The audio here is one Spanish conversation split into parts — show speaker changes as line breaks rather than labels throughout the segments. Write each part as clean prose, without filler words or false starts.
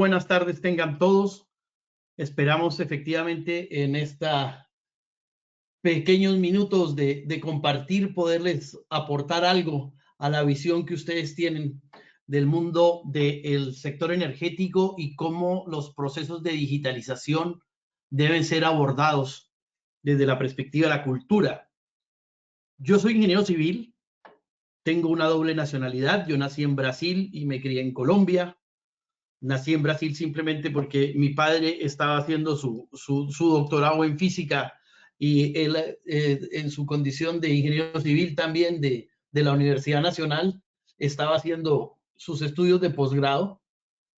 buenas tardes tengan todos. Esperamos efectivamente en esta pequeños minutos de compartir, poderles aportar algo a la visión que ustedes tienen del mundo del sector energético y cómo los procesos de digitalización deben ser abordados desde la perspectiva de la cultura. Yo soy ingeniero civil, tengo una doble nacionalidad. Yo nací en Brasil y me crié en Colombia. Nací en Brasil simplemente porque mi padre estaba haciendo su doctorado en física y él, en su condición de ingeniero civil también de la Universidad Nacional, estaba haciendo sus estudios de posgrado,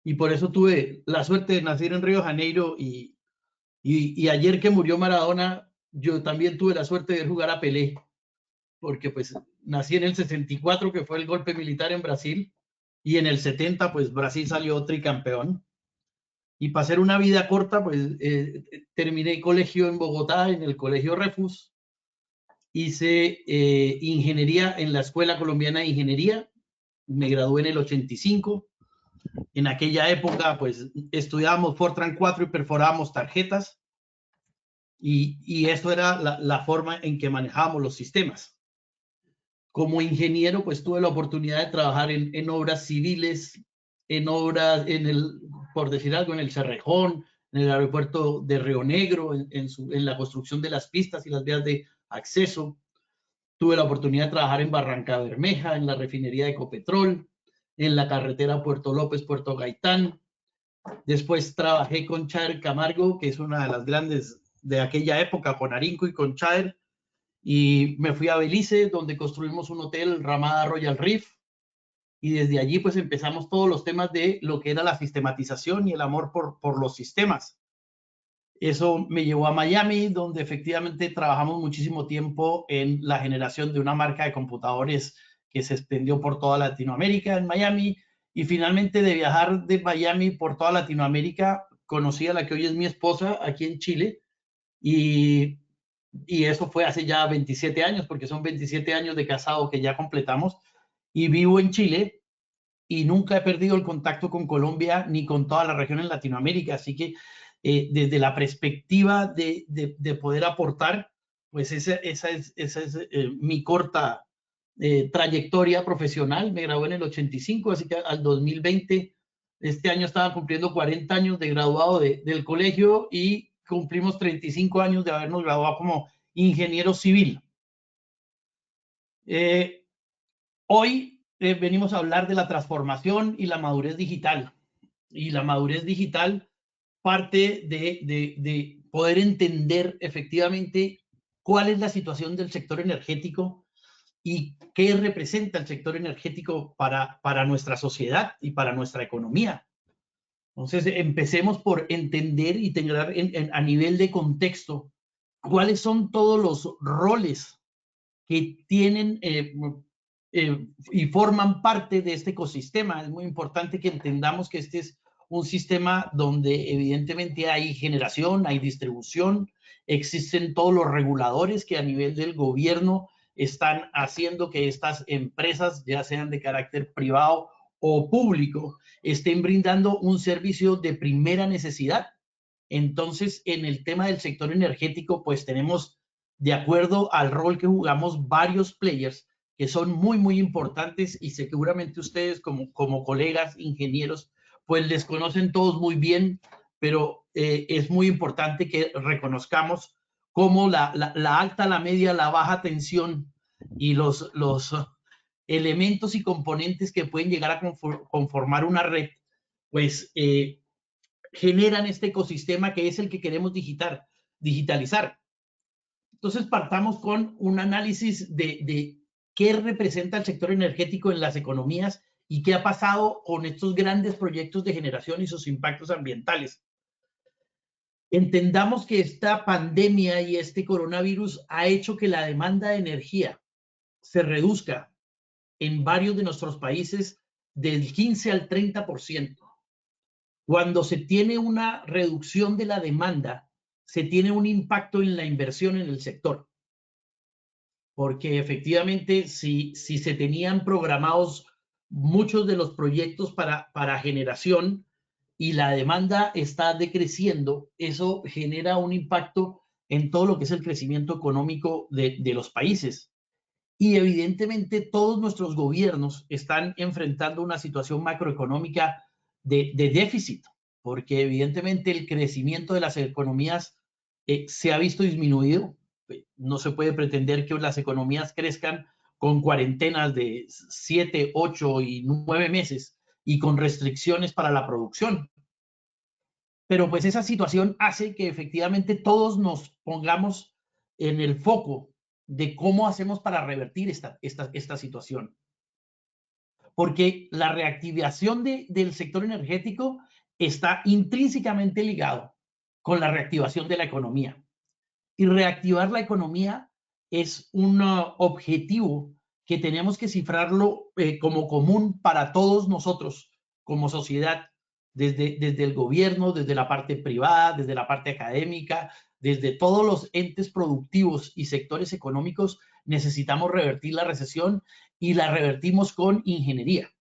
y por eso tuve la suerte de nacer en Río de Janeiro, y ayer que murió Maradona, yo también tuve la suerte de jugar a Pelé, porque pues nací en el 64, que fue el golpe militar en Brasil, y en el 70 pues Brasil salió tricampeón. Y para hacer una vida corta, pues terminé colegio en Bogotá, en el Colegio Refus. Hice ingeniería en la Escuela Colombiana de Ingeniería. Me gradué en el 85. En aquella época, pues estudiábamos Fortran 4 y perforábamos tarjetas. Y esto era la forma en que manejábamos los sistemas. Como ingeniero, pues tuve la oportunidad de trabajar en obras civiles, en obras, por decir algo, en el Cerrejón, en el aeropuerto de Río Negro, en la construcción de las pistas y las vías de acceso. Tuve la oportunidad de trabajar en Barranca Bermeja, en la refinería de Ecopetrol, en la carretera Puerto López, Puerto Gaitán. Después trabajé con Chaer Camargo, que es una de las grandes de aquella época, con Arinco y con Chaer. Y me fui a Belice, donde construimos un hotel, Ramada Royal Reef, y desde allí pues empezamos todos los temas de lo que era la sistematización y el amor por los sistemas. Eso me llevó a Miami, donde efectivamente trabajamos muchísimo tiempo en la generación de una marca de computadores que se extendió por toda Latinoamérica en Miami. Y finalmente, de viajar de Miami por toda Latinoamérica, conocí a la que hoy es mi esposa aquí en Chile, y eso fue hace ya 27 años, porque son 27 años de casado que ya completamos, y vivo en Chile, y nunca he perdido el contacto con Colombia ni con toda la región en Latinoamérica. Así que desde la perspectiva de poder aportar, pues esa es mi corta trayectoria profesional. Me gradué en el 85, así que al 2020, este año estaba cumpliendo 40 años de graduado del colegio, y cumplimos 35 años de habernos graduado como ingeniero civil. Hoy venimos a hablar de la transformación y la madurez digital. Y la madurez digital parte de poder entender efectivamente cuál es la situación del sector energético y qué representa el sector energético para nuestra sociedad y para nuestra economía. Entonces, empecemos por entender y tener a nivel de contexto cuáles son todos los roles que tienen y forman parte de este ecosistema. Es muy importante que entendamos que este es un sistema donde evidentemente hay generación, hay distribución, existen todos los reguladores que a nivel del gobierno están haciendo que estas empresas, ya sean de carácter privado o público, estén brindando un servicio de primera necesidad. Entonces, en el tema del sector energético, pues tenemos, de acuerdo al rol que jugamos, varios players que son muy, muy importantes, y seguramente ustedes como colegas ingenieros, pues les conocen todos muy bien, pero es muy importante que reconozcamos cómo la alta, la media, la baja tensión y los elementos y componentes que pueden llegar a conformar una red, pues generan este ecosistema que es el que queremos digitalizar. Entonces, partamos con un análisis de qué representa el sector energético en las economías y qué ha pasado con estos grandes proyectos de generación y sus impactos ambientales. Entendamos que esta pandemia y este coronavirus ha hecho que la demanda de energía se reduzca en varios de nuestros países del 15 al 30%. Cuando se tiene una reducción de la demanda, se tiene un impacto en la inversión en el sector. Porque efectivamente, si se tenían programados muchos de los proyectos para generación, y la demanda está decreciendo, eso genera un impacto en todo lo que es el crecimiento económico de los países. Y evidentemente todos nuestros gobiernos están enfrentando una situación macroeconómica de déficit, porque evidentemente el crecimiento de las economías se ha visto disminuido. No se puede pretender que las economías crezcan con cuarentenas de 7, 8 y 9 meses y con restricciones para la producción. Pero pues esa situación hace que efectivamente todos nos pongamos en el foco de cómo hacemos para revertir esta situación. Porque la reactivación del sector energético está intrínsecamente ligado con la reactivación de la economía. Y reactivar la economía es un objetivo que tenemos que cifrarlo como común para todos nosotros como sociedad, desde el gobierno, desde la parte privada, desde la parte académica, desde todos los entes productivos y sectores económicos. Necesitamos revertir la recesión y la revertimos con ingeniería.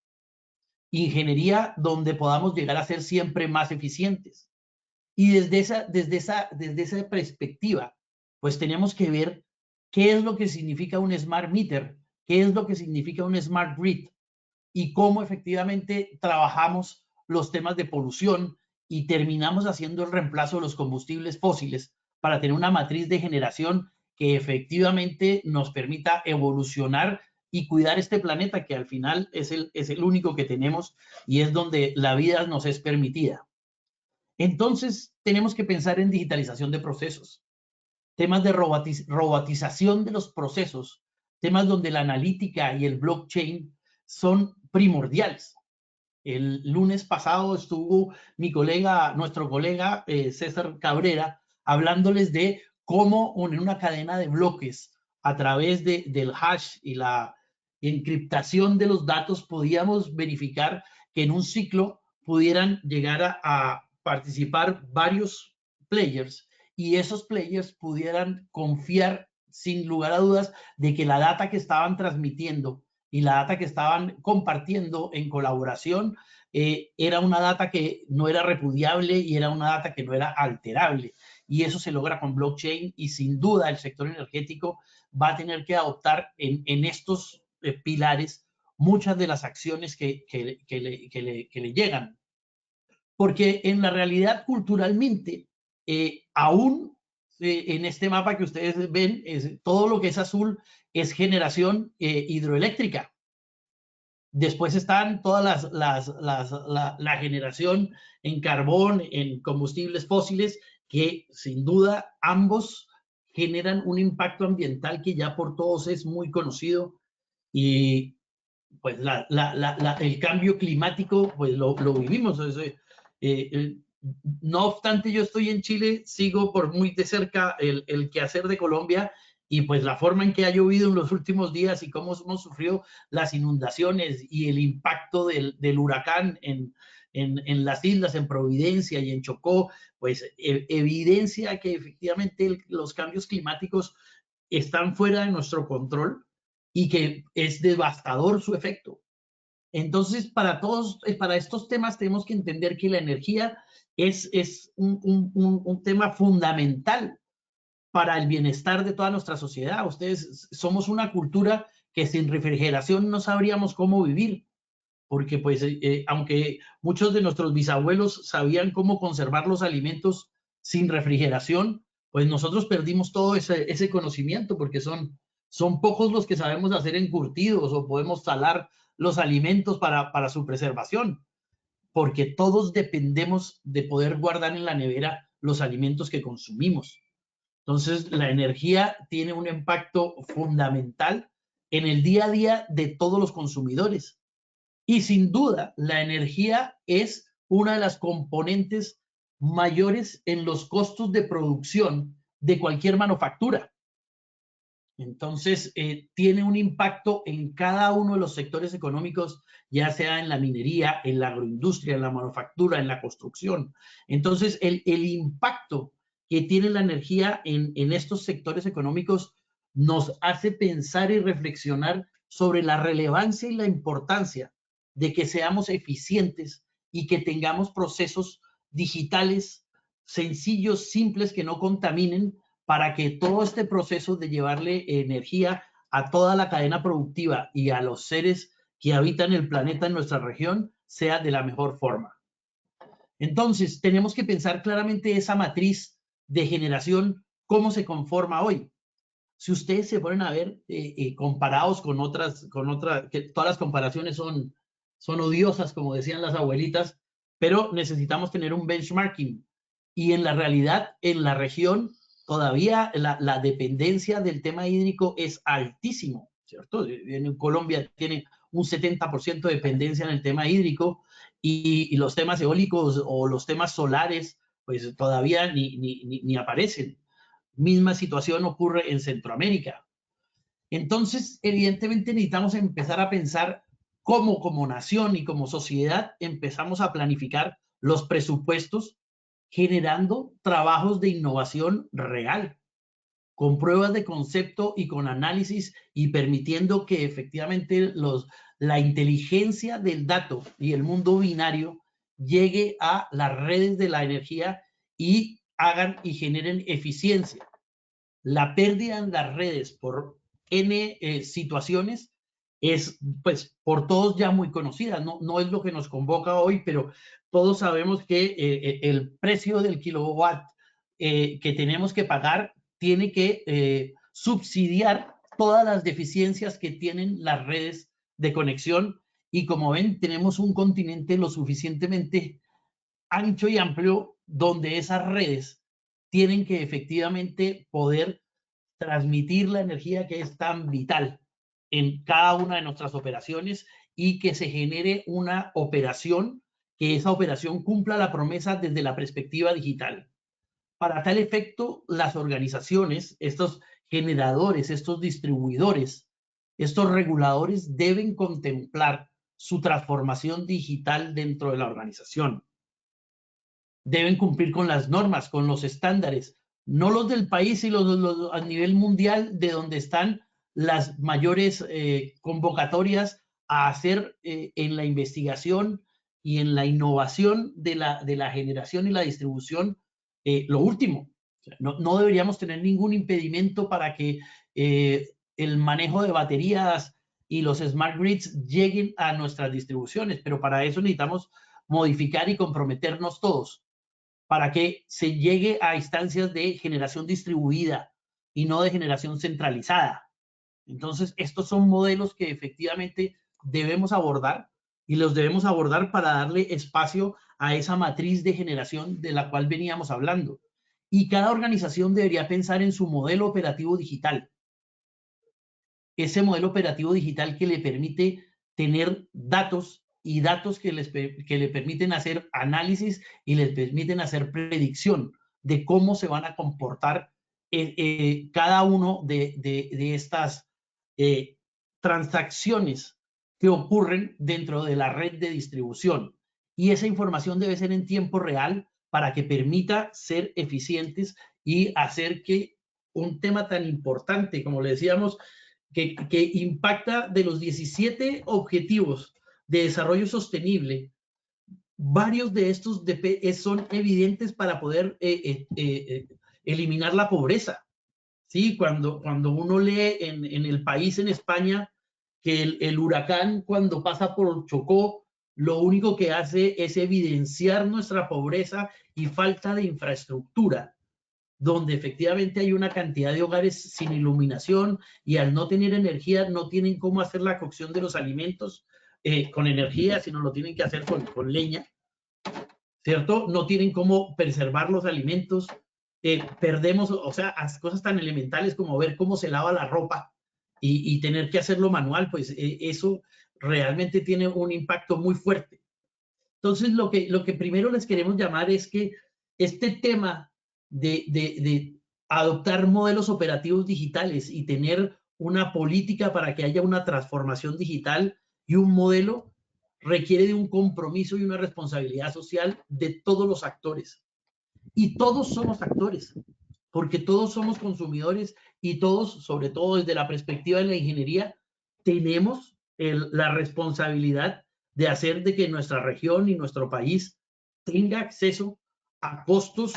Ingeniería donde podamos llegar a ser siempre más eficientes. Y desde esa perspectiva, pues tenemos que ver qué es lo que significa un smart meter, qué es lo que significa un smart grid y cómo efectivamente trabajamos los temas de polución y terminamos haciendo el reemplazo de los combustibles fósiles para tener una matriz de generación que efectivamente nos permita evolucionar y cuidar este planeta que al final es el único que tenemos y es donde la vida nos es permitida. Entonces, tenemos que pensar en digitalización de procesos, temas de robotización de los procesos, temas donde la analítica y el blockchain son primordiales. El lunes pasado estuvo nuestro colega César Cabrera, hablándoles de cómo en una cadena de bloques a través del hash y la encriptación de los datos podíamos verificar que en un ciclo pudieran llegar a participar varios players y esos players pudieran confiar sin lugar a dudas de que la data que estaban transmitiendo y la data que estaban compartiendo en colaboración era una data que no era repudiable y era una data que no era alterable. Y eso se logra con blockchain y sin duda el sector energético va a tener que adoptar en estos pilares muchas de las acciones que le llegan. Porque en la realidad culturalmente, aún en este mapa que ustedes ven, todo lo que es azul es generación hidroeléctrica. Después están todas la generación en carbón, en combustibles fósiles, que sin duda ambos generan un impacto ambiental que ya por todos es muy conocido y pues el cambio climático pues lo vivimos. No obstante, yo estoy en Chile, sigo por muy de cerca el quehacer de Colombia y pues la forma en que ha llovido en los últimos días y cómo hemos sufrido las inundaciones y el impacto del huracán en las islas, en Providencia y en Chocó, pues evidencia que efectivamente los cambios climáticos están fuera de nuestro control y que es devastador su efecto. Entonces, para estos temas tenemos que entender que la energía es un tema fundamental para el bienestar de toda nuestra sociedad. Ustedes somos una cultura que sin refrigeración no sabríamos cómo vivir, porque pues aunque muchos de nuestros bisabuelos sabían cómo conservar los alimentos sin refrigeración, pues nosotros perdimos todo ese conocimiento porque son pocos los que sabemos hacer encurtidos o podemos salar los alimentos para su preservación, porque todos dependemos de poder guardar en la nevera los alimentos que consumimos. Entonces, la energía tiene un impacto fundamental en el día a día de todos los consumidores. Y sin duda, la energía es una de las componentes mayores en los costos de producción de cualquier manufactura. Entonces, tiene un impacto en cada uno de los sectores económicos, ya sea en la minería, en la agroindustria, en la manufactura, en la construcción. Entonces, el impacto que tiene la energía en estos sectores económicos nos hace pensar y reflexionar sobre la relevancia y la importancia de que seamos eficientes y que tengamos procesos digitales sencillos, simples, que no contaminen, para que todo este proceso de llevarle energía a toda la cadena productiva y a los seres que habitan el planeta en nuestra región sea de la mejor forma. Entonces, tenemos que pensar claramente esa matriz de generación, cómo se conforma hoy. Si ustedes se ponen a ver, comparados con que todas las comparaciones son odiosas, como decían las abuelitas, pero necesitamos tener un benchmarking. Y en la realidad, en la región, todavía la dependencia del tema hídrico es altísimo, ¿cierto? En Colombia tiene un 70% de dependencia en el tema hídrico, y los temas eólicos o los temas solares, pues todavía ni aparecen. Misma situación ocurre en Centroamérica. Entonces, evidentemente necesitamos empezar a pensar cómo como nación y como sociedad empezamos a planificar los presupuestos, generando trabajos de innovación real, con pruebas de concepto y con análisis, y permitiendo que efectivamente la inteligencia del dato y el mundo binario llegue a las redes de la energía y hagan y generen eficiencia. La pérdida en las redes por N situaciones es, pues, por todos ya muy conocida. No es lo que nos convoca hoy, pero todos sabemos que el precio del kilowatt que tenemos que pagar tiene que subsidiar todas las deficiencias que tienen las redes de conexión. Y como ven, tenemos un continente lo suficientemente ancho y amplio donde esas redes tienen que efectivamente poder transmitir la energía que es tan vital en cada una de nuestras operaciones, y que se genere una operación, que esa operación cumpla la promesa desde la perspectiva digital. Para tal efecto, las organizaciones, estos generadores, estos distribuidores, estos reguladores deben contemplar su transformación digital dentro de la organización. Deben cumplir con las normas, con los estándares, no los del país y los a nivel mundial, de donde están las mayores convocatorias a hacer en la investigación y en la innovación de la generación y la distribución, lo último. O sea, no deberíamos tener ningún impedimento para que el manejo de baterías y los smart grids lleguen a nuestras distribuciones, pero para eso necesitamos modificar y comprometernos todos, para que se llegue a instancias de generación distribuida y no de generación centralizada. Entonces, estos son modelos que efectivamente debemos abordar, y los debemos abordar para darle espacio a esa matriz de generación de la cual veníamos hablando. Y cada organización debería pensar en su modelo operativo digital. Ese modelo operativo digital que le permite tener datos, y datos que le permiten hacer análisis y les permiten hacer predicción de cómo se van a comportar cada uno de estas transacciones que ocurren dentro de la red de distribución. Y esa información debe ser en tiempo real para que permita ser eficientes y hacer que un tema tan importante, como le decíamos, que impacta de los 17 objetivos de desarrollo sostenible, varios de estos son evidentes para poder eliminar la pobreza. ¿Sí? Cuando uno lee en el país, en España, que el huracán, cuando pasa por Chocó, lo único que hace es evidenciar nuestra pobreza y falta de infraestructura, donde efectivamente hay una cantidad de hogares sin iluminación, y al no tener energía no tienen cómo hacer la cocción de los alimentos con energía, sino lo tienen que hacer con leña, ¿cierto? No tienen cómo preservar los alimentos. Perdemos, o sea, cosas tan elementales como ver cómo se lava la ropa y tener que hacerlo manual, pues eso realmente tiene un impacto muy fuerte. Entonces, lo que primero les queremos llamar es que este tema de adoptar modelos operativos digitales y tener una política para que haya una transformación digital y un modelo, requiere de un compromiso y una responsabilidad social de todos los actores. Y todos somos actores, porque todos somos consumidores, y todos, sobre todo desde la perspectiva de la ingeniería, tenemos la responsabilidad de hacer de que nuestra región y nuestro país tenga acceso a costos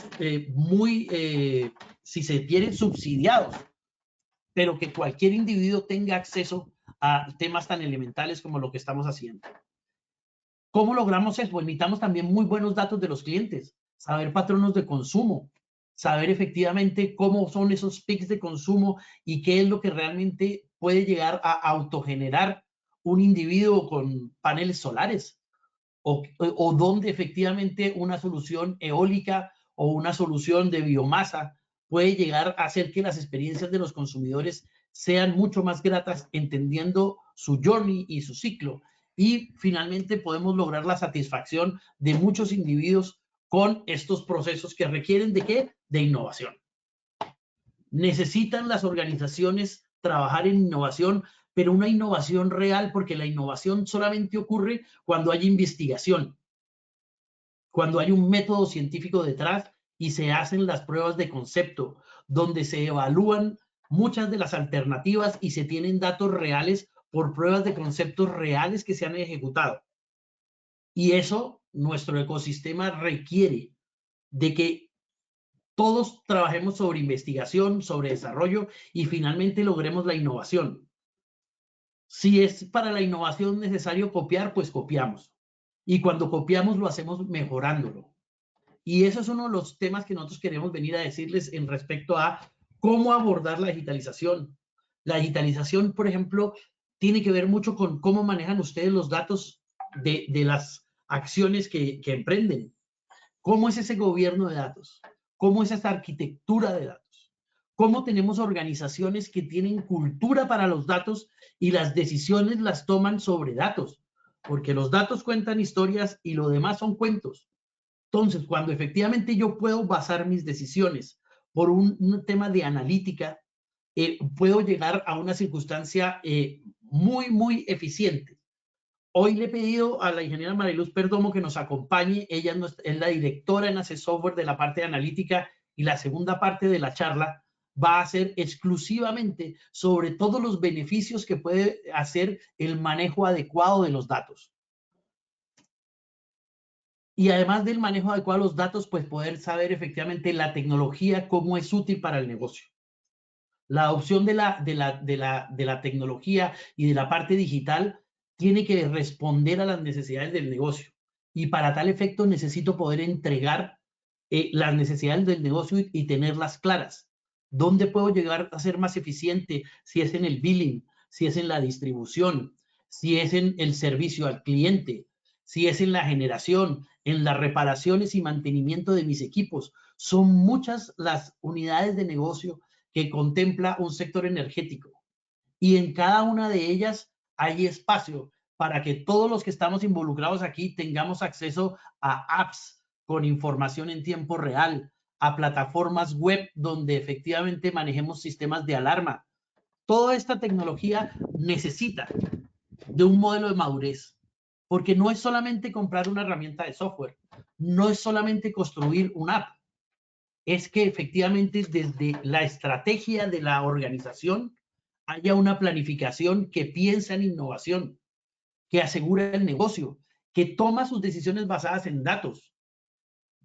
si se quiere, subsidiados, pero que cualquier individuo tenga acceso a temas tan elementales como lo que estamos haciendo. ¿Cómo logramos eso? Pues necesitamos también muy buenos datos de los clientes, saber patrones de consumo, saber efectivamente cómo son esos pics de consumo y qué es lo que realmente puede llegar a autogenerar un individuo con paneles solares o donde efectivamente una solución eólica o una solución de biomasa puede llegar a hacer que las experiencias de los consumidores sean mucho más gratas, entendiendo su journey y su ciclo. Y finalmente podemos lograr la satisfacción de muchos individuos con estos procesos que requieren ¿de qué? De innovación. Necesitan las organizaciones trabajar en innovación, pero una innovación real, porque la innovación solamente ocurre cuando hay investigación, cuando hay un método científico detrás y se hacen las pruebas de concepto, donde se evalúan muchas de las alternativas y se tienen datos reales por pruebas de conceptos reales que se han ejecutado. Y eso, nuestro ecosistema requiere de que todos trabajemos sobre investigación, sobre desarrollo y finalmente logremos la innovación. Si es para la innovación necesario copiar, pues copiamos. Y cuando copiamos lo hacemos mejorándolo. Y eso es uno de los temas que nosotros queremos venir a decirles en respecto a cómo abordar la digitalización. La digitalización, por ejemplo, tiene que ver mucho con cómo manejan ustedes los datos de las acciones que emprenden. ¿Cómo es ese gobierno de datos? ¿Cómo es esa arquitectura de datos? ¿Cómo tenemos organizaciones que tienen cultura para los datos y las decisiones las toman sobre datos? Porque los datos cuentan historias y lo demás son cuentos. Entonces, cuando efectivamente yo puedo basar mis decisiones por un tema de analítica, puedo llegar a una circunstancia muy eficiente. Hoy le he pedido a la ingeniera Mariluz Perdomo que nos acompañe. Ella es la directora en ACE Software de la parte de analítica y la segunda parte de la charla va a ser exclusivamente sobre todos los beneficios que puede hacer el manejo adecuado de los datos. Y además del manejo adecuado de los datos, pues poder saber efectivamente la tecnología, cómo es útil para el negocio. La adopción de la tecnología y de la parte digital tiene que responder a las necesidades del negocio. Y para tal efecto necesito poder entregar las necesidades del negocio y tenerlas claras. ¿Dónde puedo llegar a ser más eficiente? Si es en el billing, si es en la distribución, si es en el servicio al cliente, si es en la generación, en las reparaciones y mantenimiento de mis equipos. Son muchas las unidades de negocio que contempla un sector energético. Y en cada una de ellas hay espacio para que todos los que estamos involucrados aquí tengamos acceso a apps con información en tiempo real, a plataformas web donde efectivamente manejemos sistemas de alarma. Toda esta tecnología necesita de un modelo de madurez, porque no es solamente comprar una herramienta de software, no es solamente construir una app, es que efectivamente desde la estrategia de la organización haya una planificación que piensa en innovación, que asegura el negocio, que toma sus decisiones basadas en datos,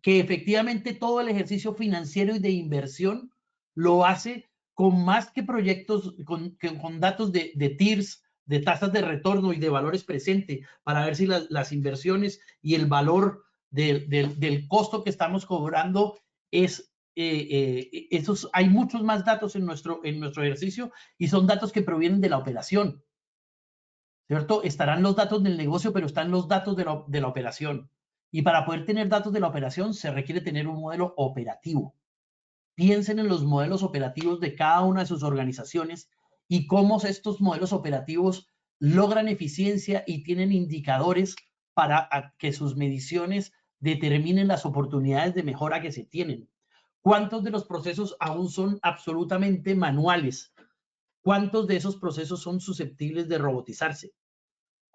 que efectivamente todo el ejercicio financiero y de inversión lo hace con más que proyectos, con datos de TIRS, de tasas de retorno y de valores presentes, para ver si las inversiones y el valor del costo que estamos cobrando es hay muchos más datos en nuestro ejercicio y son datos que provienen de la operación, ¿cierto? Estarán los datos del negocio, pero están los datos de la operación. Y para poder tener datos de la operación se requiere tener un modelo operativo. Piensen en los modelos operativos de cada una de sus organizaciones y cómo estos modelos operativos logran eficiencia y tienen indicadores para que sus mediciones determinen las oportunidades de mejora que se tienen. ¿Cuántos de los procesos aún son absolutamente manuales? ¿Cuántos de esos procesos son susceptibles de robotizarse?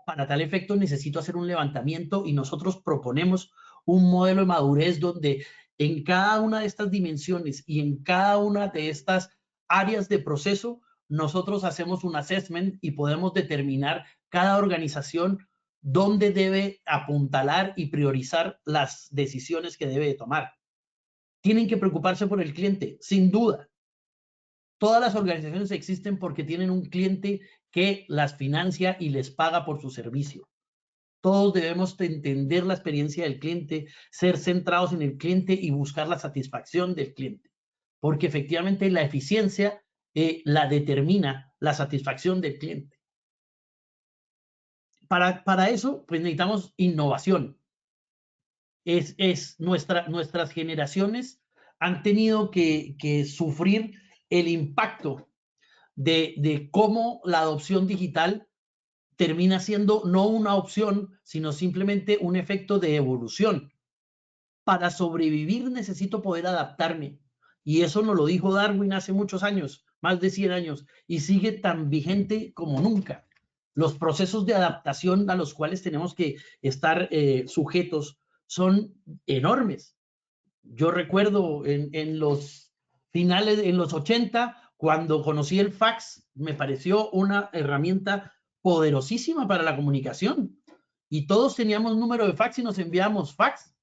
Para tal efecto necesito hacer un levantamiento y nosotros proponemos un modelo de madurez donde en cada una de estas dimensiones y en cada una de estas áreas de proceso, nosotros hacemos un assessment y podemos determinar cada organización dónde debe apuntalar y priorizar las decisiones que debe tomar. Tienen que preocuparse por el cliente, sin duda. Todas las organizaciones existen porque tienen un cliente que las financia y les paga por su servicio. Todos debemos entender la experiencia del cliente, ser centrados en el cliente y buscar la satisfacción del cliente, porque efectivamente la eficiencia la determina la satisfacción del cliente. Para eso, pues necesitamos innovación. Nuestras generaciones han tenido que sufrir el impacto de cómo la adopción digital termina siendo no una opción, sino simplemente un efecto de evolución. Para sobrevivir necesito poder adaptarme. Y eso nos lo dijo Darwin hace muchos años, más de 100 años, y sigue tan vigente como nunca. Los procesos de adaptación a los cuales tenemos que estar sujetos son enormes. Yo recuerdo en los finales, en los 80, cuando conocí el fax, me pareció una herramienta poderosísima para la comunicación. Y todos teníamos número de fax y nos enviábamos fax.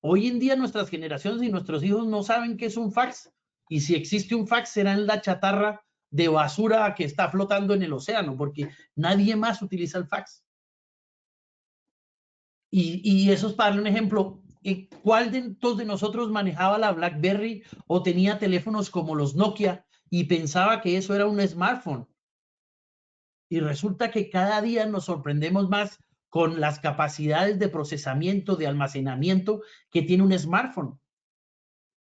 Hoy en día nuestras generaciones y nuestros hijos no saben qué es un fax. Y si existe un fax será en la chatarra de basura que está flotando en el océano, porque nadie más utiliza el fax. Y eso es para darle un ejemplo. ¿Cuál de todos de nosotros manejaba la BlackBerry o tenía teléfonos como los Nokia y pensaba que eso era un smartphone? Y resulta que cada día nos sorprendemos más con las capacidades de procesamiento, de almacenamiento que tiene un smartphone.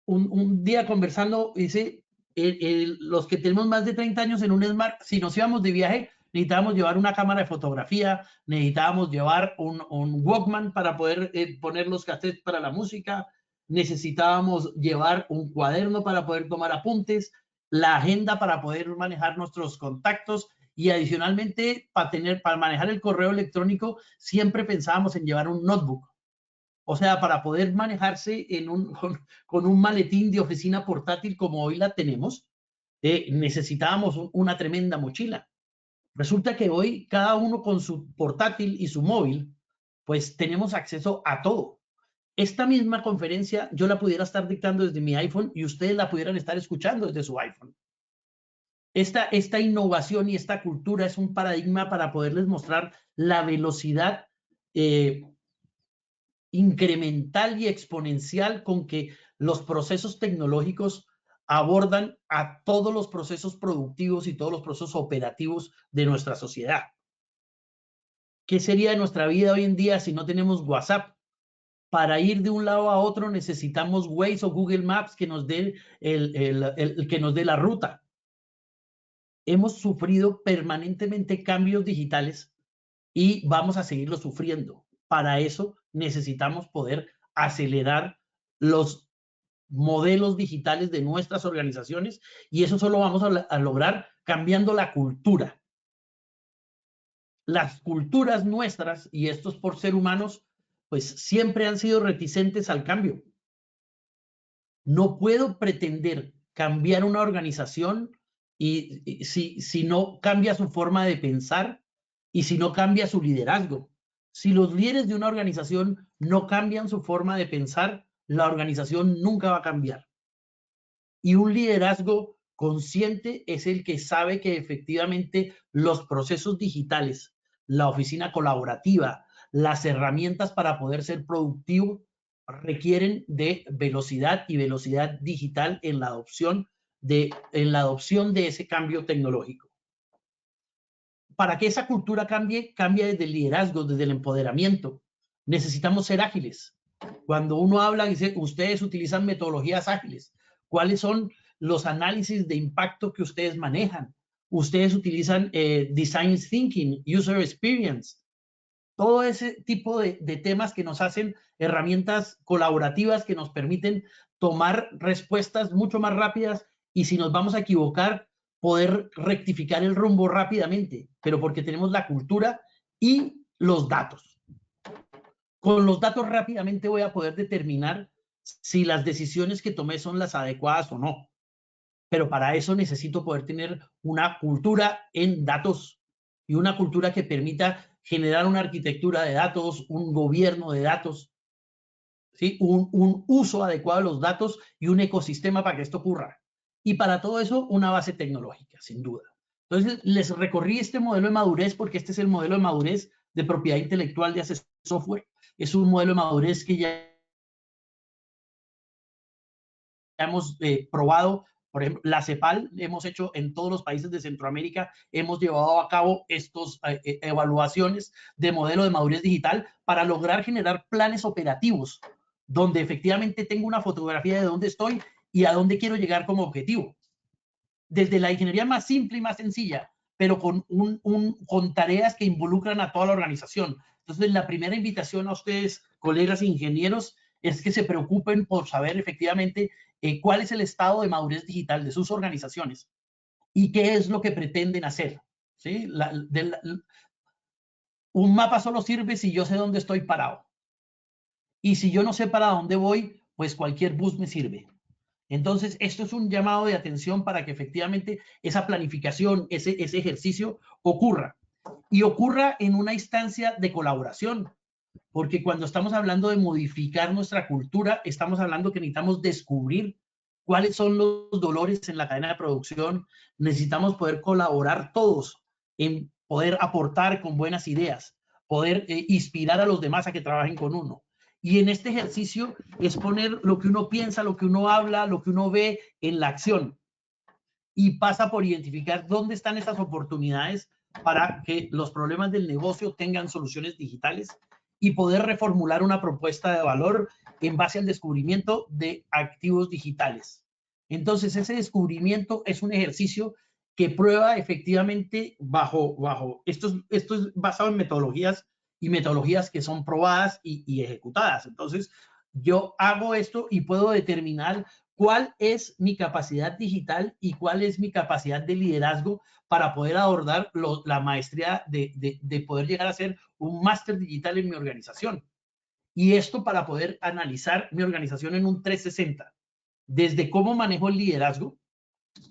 Un día conversando, dice, los que tenemos más de 30 años en un smart, si nos íbamos de viaje, necesitábamos llevar una cámara de fotografía, necesitábamos llevar un Walkman para poder poner los cassettes para la música, necesitábamos llevar un cuaderno para poder tomar apuntes, la agenda para poder manejar nuestros contactos y adicionalmente para manejar el correo electrónico siempre pensábamos en llevar un notebook. O sea, para poder manejarse con un maletín de oficina portátil como hoy la tenemos, necesitábamos una tremenda mochila. Resulta que hoy cada uno con su portátil y su móvil, pues tenemos acceso a todo. Esta misma conferencia yo la pudiera estar dictando desde mi iPhone y ustedes la pudieran estar escuchando desde su iPhone. Esta innovación y esta cultura es un paradigma para poderles mostrar la velocidad incremental y exponencial con que los procesos tecnológicos abordan a todos los procesos productivos y todos los procesos operativos de nuestra sociedad. ¿Qué sería de nuestra vida hoy en día si no tenemos WhatsApp? Para ir de un lado a otro necesitamos Waze o Google Maps que nos dé que nos dé la ruta. Hemos sufrido permanentemente cambios digitales y vamos a seguirlo sufriendo. Para eso necesitamos poder acelerar los modelos digitales de nuestras organizaciones y eso solo vamos a lograr cambiando la cultura. Las culturas nuestras, y estos por ser humanos, pues siempre han sido reticentes al cambio. No puedo pretender cambiar una organización y si no cambia su forma de pensar y si no cambia su liderazgo. Si los líderes de una organización no cambian su forma de pensar, la organización nunca va a cambiar. Y un liderazgo consciente es el que sabe que efectivamente los procesos digitales, la oficina colaborativa, las herramientas para poder ser productivo requieren de velocidad y velocidad digital en la adopción de ese cambio tecnológico. Para que esa cultura cambie, cambia desde el liderazgo, desde el empoderamiento. Necesitamos ser ágiles. Cuando uno habla, dice, ustedes utilizan metodologías ágiles. ¿Cuáles son los análisis de impacto que ustedes manejan? Ustedes utilizan design thinking, user experience, todo ese tipo de temas que nos hacen herramientas colaborativas que nos permiten tomar respuestas mucho más rápidas y si nos vamos a equivocar, poder rectificar el rumbo rápidamente, pero porque tenemos la cultura y los datos. Con los datos rápidamente voy a poder determinar si las decisiones que tomé son las adecuadas o no. Pero para eso necesito poder tener una cultura en datos y una cultura que permita generar una arquitectura de datos, un gobierno de datos, ¿sí? Un uso adecuado de los datos y un ecosistema para que esto ocurra. Y para todo eso, una base tecnológica, sin duda. Entonces, les recorrí este modelo de madurez porque este es el modelo de madurez de propiedad intelectual de Access Software. Es un modelo de madurez que ya hemos probado. Por ejemplo, la CEPAL hemos hecho en todos los países de Centroamérica, hemos llevado a cabo estas evaluaciones de modelo de madurez digital para lograr generar planes operativos donde efectivamente tengo una fotografía de dónde estoy y a dónde quiero llegar como objetivo. Desde la ingeniería más simple y más sencilla, pero con tareas que involucran a toda la organización. Entonces, la primera invitación a ustedes, colegas ingenieros, es que se preocupen por saber efectivamente cuál es el estado de madurez digital de sus organizaciones y qué es lo que pretenden hacer. ¿Sí? Un mapa solo sirve si yo sé dónde estoy parado. Y si yo no sé para dónde voy, pues cualquier bus me sirve. Entonces, esto es un llamado de atención para que efectivamente esa planificación, ese ejercicio ocurra. Y ocurra en una instancia de colaboración. Porque cuando estamos hablando de modificar nuestra cultura, estamos hablando que necesitamos descubrir cuáles son los dolores en la cadena de producción. Necesitamos poder colaborar todos en poder aportar con buenas ideas, poder inspirar a los demás a que trabajen con uno. Y en este ejercicio es poner lo que uno piensa, lo que uno habla, lo que uno ve en la acción. Y pasa por identificar dónde están esas oportunidades para que los problemas del negocio tengan soluciones digitales y poder reformular una propuesta de valor en base al descubrimiento de activos digitales. Entonces, ese descubrimiento es un ejercicio que prueba efectivamente esto es basado en metodologías y metodologías que son probadas y ejecutadas. Entonces, yo hago esto y puedo determinar cuál es mi capacidad digital y cuál es mi capacidad de liderazgo para poder abordar la maestría de poder llegar a ser un máster digital en mi organización. Y esto para poder analizar mi organización en un 360, desde cómo manejo el liderazgo,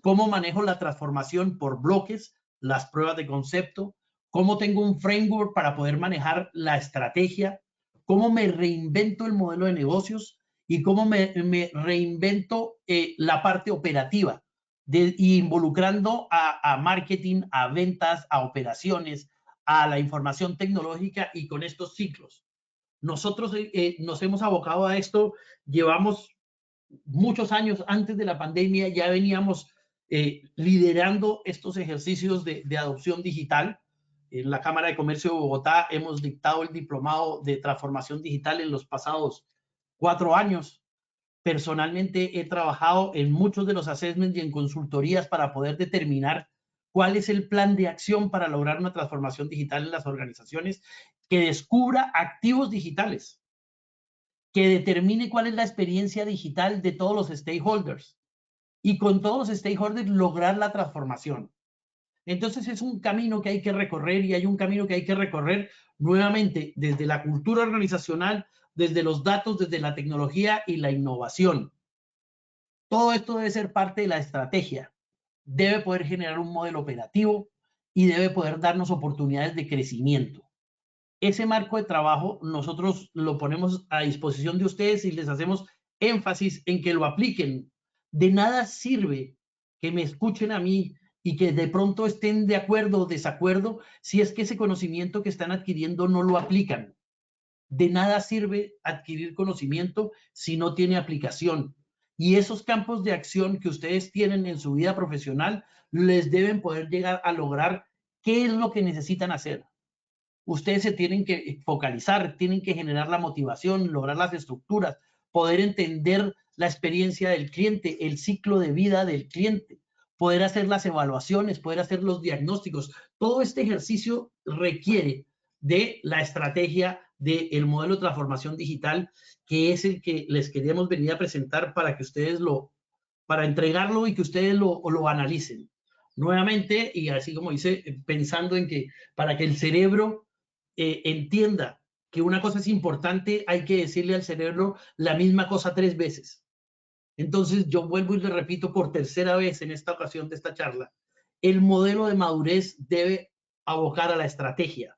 cómo manejo la transformación por bloques, las pruebas de concepto, cómo tengo un framework para poder manejar la estrategia, cómo me reinvento el modelo de negocios y cómo me reinvento la parte operativa, involucrando a marketing, a ventas, a operaciones, a la información tecnológica y con estos ciclos. Nosotros nos hemos abocado a esto, llevamos muchos años antes de la pandemia, ya veníamos liderando estos ejercicios de adopción digital. En la Cámara de Comercio de Bogotá hemos dictado el diplomado de transformación digital en los pasados 4 años. Personalmente he trabajado en muchos de los assessments y en consultorías para poder determinar cuál es el plan de acción para lograr una transformación digital en las organizaciones que descubra activos digitales, que determine cuál es la experiencia digital de todos los stakeholders y con todos los stakeholders lograr la transformación. Entonces es un camino que hay que recorrer y hay un camino que hay que recorrer nuevamente desde la cultura organizacional, desde los datos, desde la tecnología y la innovación. Todo esto debe ser parte de la estrategia. Debe poder generar un modelo operativo y debe poder darnos oportunidades de crecimiento. Ese marco de trabajo nosotros lo ponemos a disposición de ustedes y les hacemos énfasis en que lo apliquen. De nada sirve que me escuchen a mí y que de pronto estén de acuerdo o desacuerdo si es que ese conocimiento que están adquiriendo no lo aplican. De nada sirve adquirir conocimiento si no tiene aplicación. Y esos campos de acción que ustedes tienen en su vida profesional les deben poder llegar a lograr qué es lo que necesitan hacer. Ustedes se tienen que focalizar, tienen que generar la motivación, lograr las estructuras, poder entender la experiencia del cliente, el ciclo de vida del cliente, poder hacer las evaluaciones, poder hacer los diagnósticos. Todo este ejercicio requiere de la estrategia del modelo de transformación digital, que es el que les queríamos venir a presentar para que ustedes para entregarlo y que ustedes lo analicen. Nuevamente, y así como dice, pensando en que para que el cerebro entienda que una cosa es importante, hay que decirle al cerebro la misma cosa 3 veces. Entonces, yo vuelvo y le repito por tercera vez en esta ocasión de esta charla, el modelo de madurez debe abocar a la estrategia,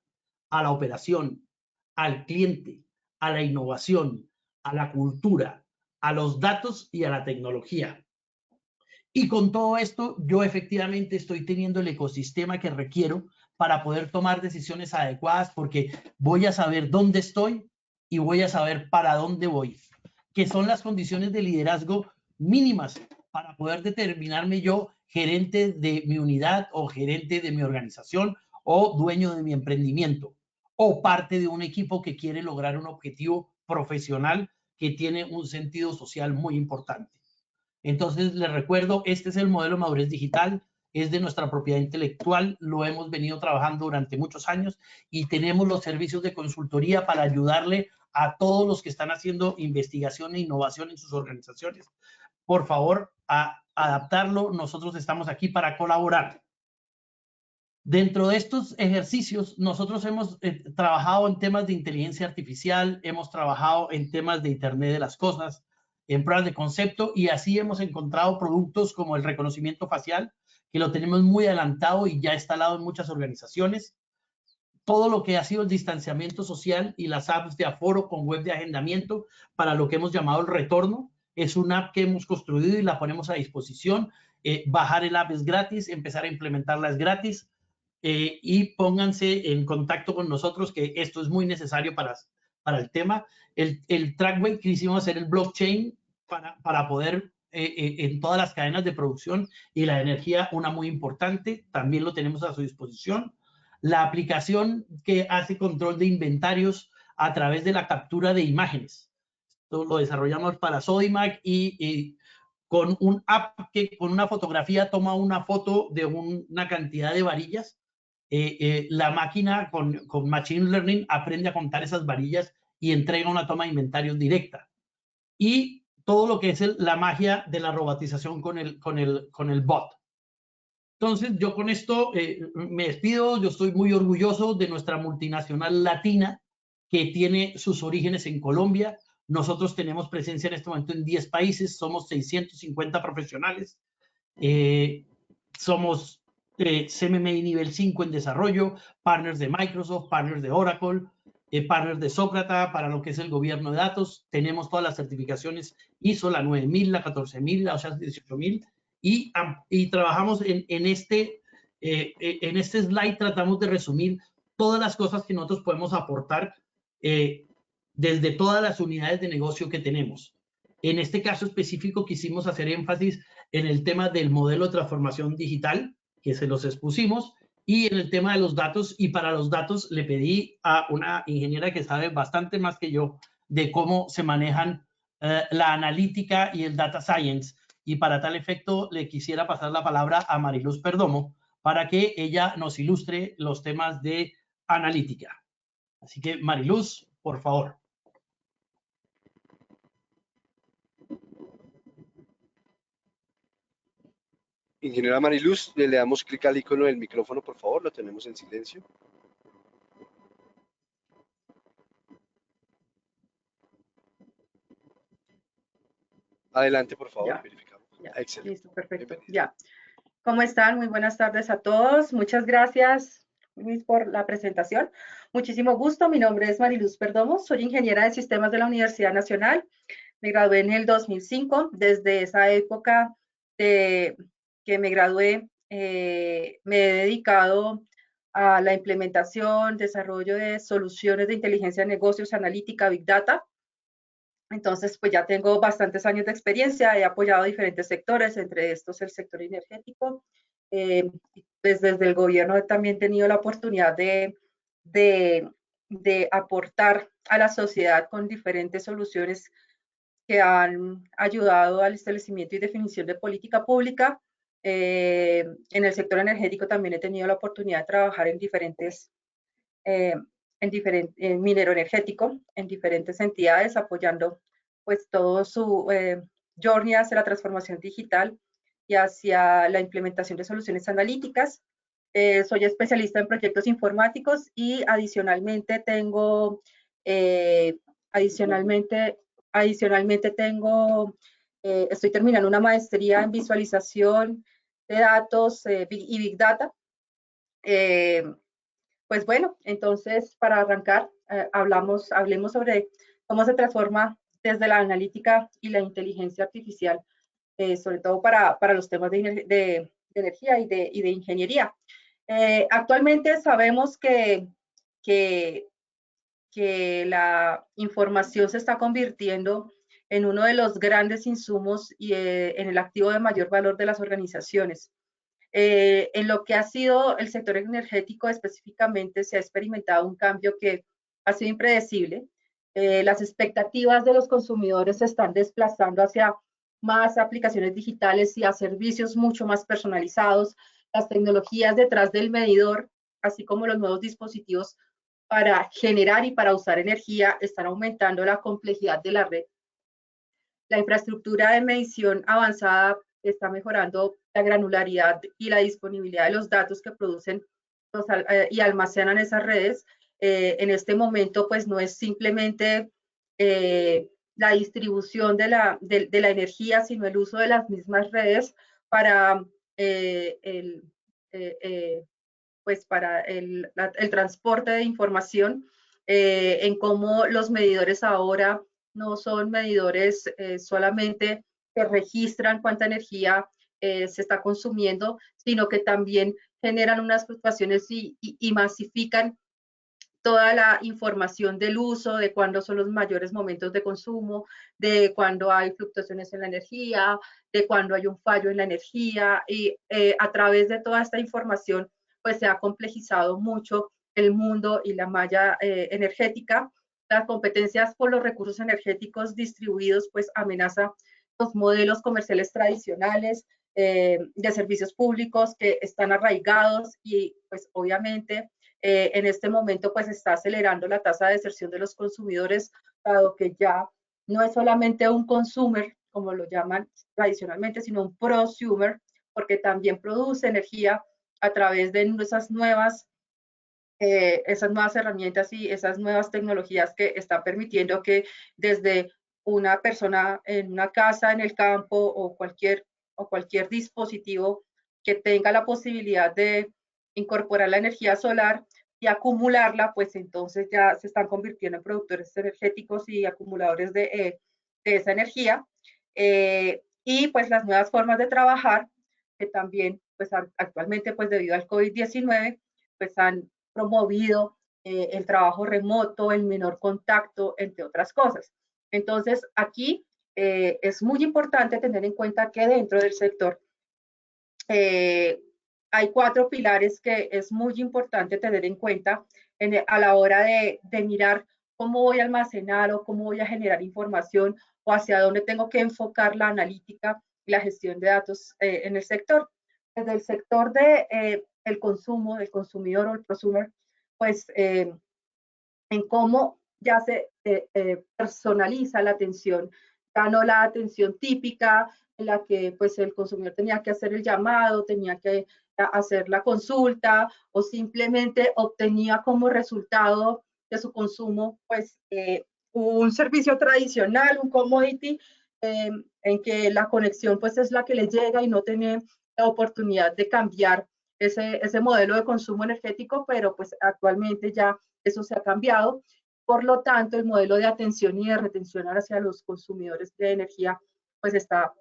a la operación, al cliente, a la innovación, a la cultura, a los datos y a la tecnología. Y con todo esto, yo efectivamente estoy teniendo el ecosistema que requiero para poder tomar decisiones adecuadas, porque voy a saber dónde estoy y voy a saber para dónde voy, que son las condiciones de liderazgo mínimas para poder determinarme yo gerente de mi unidad o gerente de mi organización o dueño de mi emprendimiento o parte de un equipo que quiere lograr un objetivo profesional que tiene un sentido social muy importante. Entonces, les recuerdo, este es el modelo de madurez digital, es de nuestra propiedad intelectual, lo hemos venido trabajando durante muchos años y tenemos los servicios de consultoría para ayudarle a todos los que están haciendo investigación e innovación en sus organizaciones. Por favor, a adaptarlo, nosotros estamos aquí para colaborar. Dentro de estos ejercicios, nosotros hemos trabajado en temas de inteligencia artificial, hemos trabajado en temas de Internet de las Cosas, en pruebas de concepto, y así hemos encontrado productos como el reconocimiento facial, que lo tenemos muy adelantado y ya instalado en muchas organizaciones. Todo lo que ha sido el distanciamiento social y las apps de aforo con web de agendamiento para lo que hemos llamado el retorno. Es una app que hemos construido y la ponemos a disposición. Bajar el app es gratis, empezar a implementarla es gratis. Y pónganse en contacto con nosotros, que esto es muy necesario para el tema. El Trackway quisimos hacer el blockchain para poder en todas las cadenas de producción y la energía, una muy importante, también lo tenemos a su disposición. La aplicación que hace control de inventarios a través de la captura de imágenes. Esto lo desarrollamos para Sodimac y con un app que con una fotografía toma una foto de una cantidad de varillas. La máquina con Machine Learning aprende a contar esas varillas y entrega una toma de inventarios directa. Y todo lo que es la magia de la robotización con el bot. Entonces, yo con esto me despido. Yo estoy muy orgulloso de nuestra multinacional latina que tiene sus orígenes en Colombia. Nosotros tenemos presencia en este momento en 10 países, somos 650 profesionales, somos CMMI nivel 5 en desarrollo, partners de Microsoft, partners de Oracle, partners de Sócrata para lo que es el gobierno de datos. Tenemos todas las certificaciones ISO, la 9000, la 14000, la 18000 y trabajamos en este slide, tratamos de resumir todas las cosas que nosotros podemos aportar desde todas las unidades de negocio que tenemos. En este caso específico quisimos hacer énfasis en el tema del modelo de transformación digital, que se los expusimos, y en el tema de los datos. Y para los datos le pedí a una ingeniera que sabe bastante más que yo de cómo se manejan la analítica y el data science. Y para tal efecto le quisiera pasar la palabra a Mariluz Perdomo para que ella nos ilustre los temas de analítica. Así que Mariluz, por favor.
Ingeniera Mariluz, le damos clic al icono del micrófono, por favor, lo tenemos en silencio. Adelante, por favor,
ya,
verificamos.
Ya.
Excelente.
Listo, perfecto. Ya. ¿Cómo están? Muy buenas tardes a todos. Muchas gracias, Luis, por la presentación. Muchísimo gusto. Mi nombre es Mariluz Perdomo. Soy ingeniera de sistemas de la Universidad Nacional. Me gradué en el 2005. Desde esa época que me gradué, me he dedicado a la implementación, desarrollo de soluciones de inteligencia de negocios, analítica, Big Data. Entonces, pues ya tengo bastantes años de experiencia, he apoyado diferentes sectores, entre estos el sector energético. Pues desde el gobierno también he tenido la oportunidad de aportar a la sociedad con diferentes soluciones que han ayudado al establecimiento y definición de política pública. En el sector energético también he tenido la oportunidad de trabajar en diferentes en minero energético, en diferentes entidades, apoyando pues todo su journey hacia la transformación digital y hacia la implementación de soluciones analíticas. Soy especialista en proyectos informáticos y adicionalmente tengo, estoy terminando una maestría en visualización de datos y Big Data. Pues bueno, entonces para arrancar, hablemos sobre cómo se transforma desde la analítica y la inteligencia artificial, sobre todo para los temas de energía y de ingeniería. Actualmente sabemos que la información se está convirtiendo en uno de los grandes insumos y en el activo de mayor valor de las organizaciones. En lo que ha sido el sector energético específicamente, se ha experimentado un cambio que ha sido impredecible. Las expectativas de los consumidores se están desplazando hacia más aplicaciones digitales y a servicios mucho más personalizados. Las tecnologías detrás del medidor, así como los nuevos dispositivos para generar y para usar energía, están aumentando la complejidad de la red. La infraestructura de medición avanzada está mejorando la granularidad y la disponibilidad de los datos que producen y almacenan esas redes. En este momento, pues no es simplemente la distribución de la energía, sino el uso de las mismas redes para pues para el transporte de información, en cómo los medidores ahora no son medidores solamente que registran cuánta energía se está consumiendo, sino que también generan unas fluctuaciones y masifican toda la información del uso, de cuándo son los mayores momentos de consumo, de cuándo hay fluctuaciones en la energía, de cuándo hay un fallo en la energía, y a través de toda esta información pues se ha complejizado mucho el mundo y la malla energética. Las competencias por los recursos energéticos distribuidos pues amenaza los modelos comerciales tradicionales de servicios públicos que están arraigados y pues obviamente en este momento pues está acelerando la tasa de deserción de los consumidores, dado que ya no es solamente un consumer, como lo llaman tradicionalmente, sino un prosumer, porque también produce energía a través de esas nuevas herramientas y esas nuevas tecnologías que están permitiendo que desde una persona en una casa, en el campo o cualquier dispositivo que tenga la posibilidad de incorporar la energía solar y acumularla, pues entonces ya se están convirtiendo en productores energéticos y acumuladores de esa energía. Y pues las nuevas formas de trabajar, que también pues actualmente pues debido al COVID-19, pues han promovido el trabajo remoto, el menor contacto, entre otras cosas. Entonces, aquí es muy importante tener en cuenta que dentro del sector hay 4 pilares que es muy importante tener en cuenta a la hora de mirar cómo voy a almacenar o cómo voy a generar información o hacia dónde tengo que enfocar la analítica y la gestión de datos en el sector. Desde el sector de el consumo, del consumidor o el prosumer, pues en cómo ya se personaliza la atención, ya no la atención típica en la que pues el consumidor tenía que hacer el llamado, tenía que hacer la consulta o simplemente obtenía como resultado de su consumo pues un servicio tradicional, un commodity, en que la conexión pues es la que le llega y no tiene la oportunidad de cambiar ese modelo de consumo energético, pero pues actualmente ya eso se ha cambiado. Por lo tanto, el modelo de atención y de retención hacia los consumidores de energía pues está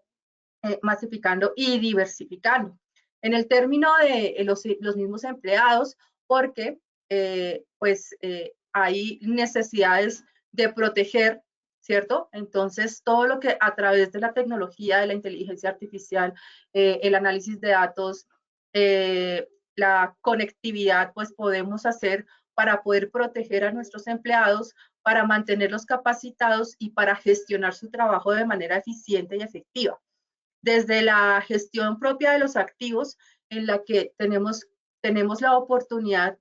masificando y diversificando. En el término de los mismos empleados, porque hay necesidades de proteger, ¿cierto? Entonces, todo lo que a través de la tecnología, de la inteligencia artificial, el análisis de datos, la conectividad, pues podemos hacer para poder proteger a nuestros empleados, para mantenerlos capacitados y para gestionar su trabajo de manera eficiente y efectiva. Desde la gestión propia de los activos, en la que tenemos la oportunidad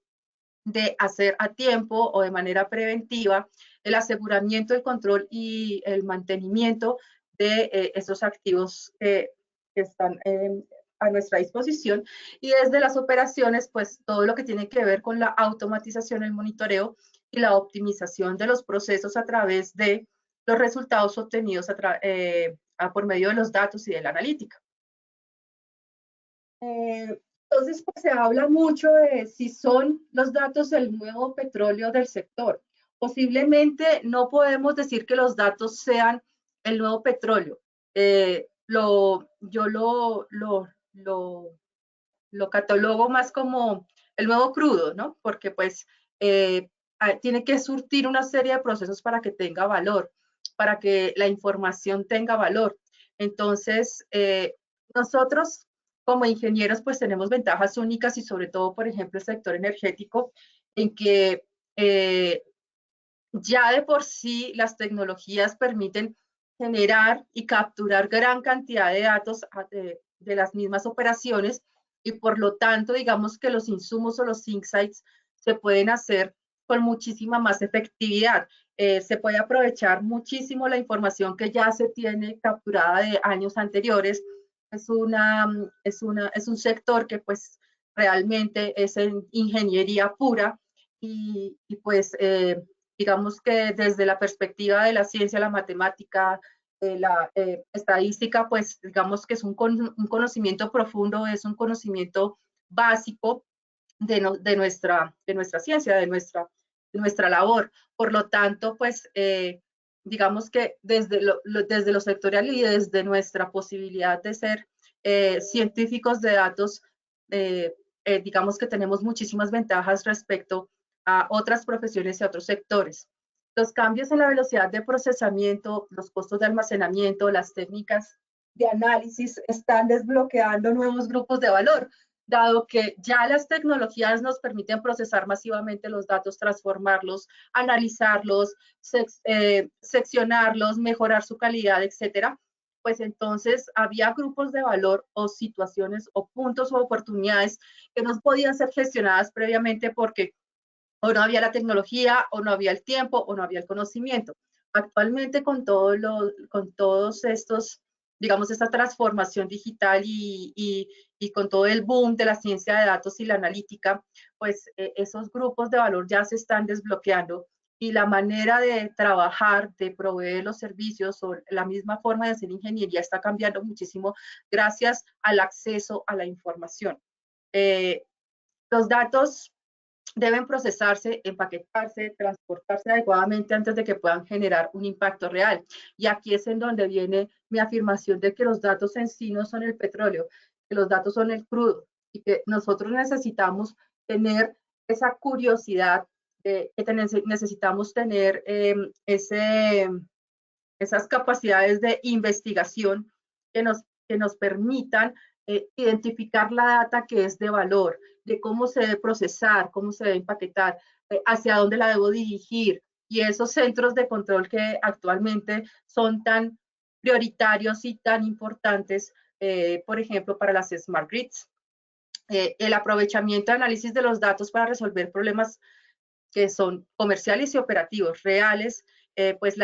de hacer a tiempo o de manera preventiva el aseguramiento, el control y el mantenimiento de estos activos que están a nuestra disposición. Y desde las operaciones, pues todo lo que tiene que ver con la automatización, el monitoreo y la optimización de los procesos a través de los resultados obtenidos por medio de los datos y de la analítica. Entonces, pues se habla mucho de si son los datos el nuevo petróleo del sector. Posiblemente no podemos decir que los datos sean el nuevo petróleo. Yo lo catalogo más como el nuevo crudo, ¿no? Porque pues tiene que surtir una serie de procesos para que tenga valor, para que la información tenga valor. Entonces, nosotros como ingenieros pues tenemos ventajas únicas y sobre todo, por ejemplo, el sector energético, en que ya de por sí las tecnologías permiten generar y capturar gran cantidad de datos de las mismas operaciones y por lo tanto, digamos que los insumos o los insights se pueden hacer con muchísima más efectividad. Se puede aprovechar muchísimo la información que ya se tiene capturada de años anteriores. Es un sector que pues realmente es en ingeniería pura y pues digamos que desde la perspectiva de la ciencia, la matemática, la estadística, pues digamos que es un conocimiento profundo, es un conocimiento básico de nuestra ciencia, de nuestra labor. Por lo tanto, pues digamos que desde lo sectorial y desde nuestra posibilidad de ser científicos de datos, digamos que tenemos muchísimas ventajas respecto a otras profesiones y a otros sectores. Los cambios en la velocidad de procesamiento, los costos de almacenamiento, las técnicas de análisis están desbloqueando nuevos grupos de valor, dado que ya las tecnologías nos permiten procesar masivamente los datos, transformarlos, analizarlos, seccionarlos, mejorar su calidad, etcétera. Pues entonces había grupos de valor o situaciones o puntos o oportunidades que no podían ser gestionadas previamente porque o no había la tecnología, o no había el tiempo, o no había el conocimiento. Actualmente con todos estos, digamos, esta transformación digital y con todo el boom de la ciencia de datos y la analítica, pues esos grupos de valor ya se están desbloqueando y la manera de trabajar, de proveer los servicios o la misma forma de hacer ingeniería está cambiando muchísimo gracias al acceso a la información. Los datos deben procesarse, empaquetarse, transportarse adecuadamente antes de que puedan generar un impacto real. Y aquí es en donde viene mi afirmación de que los datos en sí no son el petróleo, que los datos son el crudo y que nosotros necesitamos tener esa curiosidad, que necesitamos tener esas capacidades de investigación que nos permitan identificar la data que es de valor, de cómo se debe procesar, cómo se debe empaquetar, hacia dónde la debo dirigir. Y esos centros de control que actualmente son tan prioritarios y tan importantes, por ejemplo, para las smart grids. El aprovechamiento y análisis de los datos para resolver problemas que son comerciales y operativos reales, pues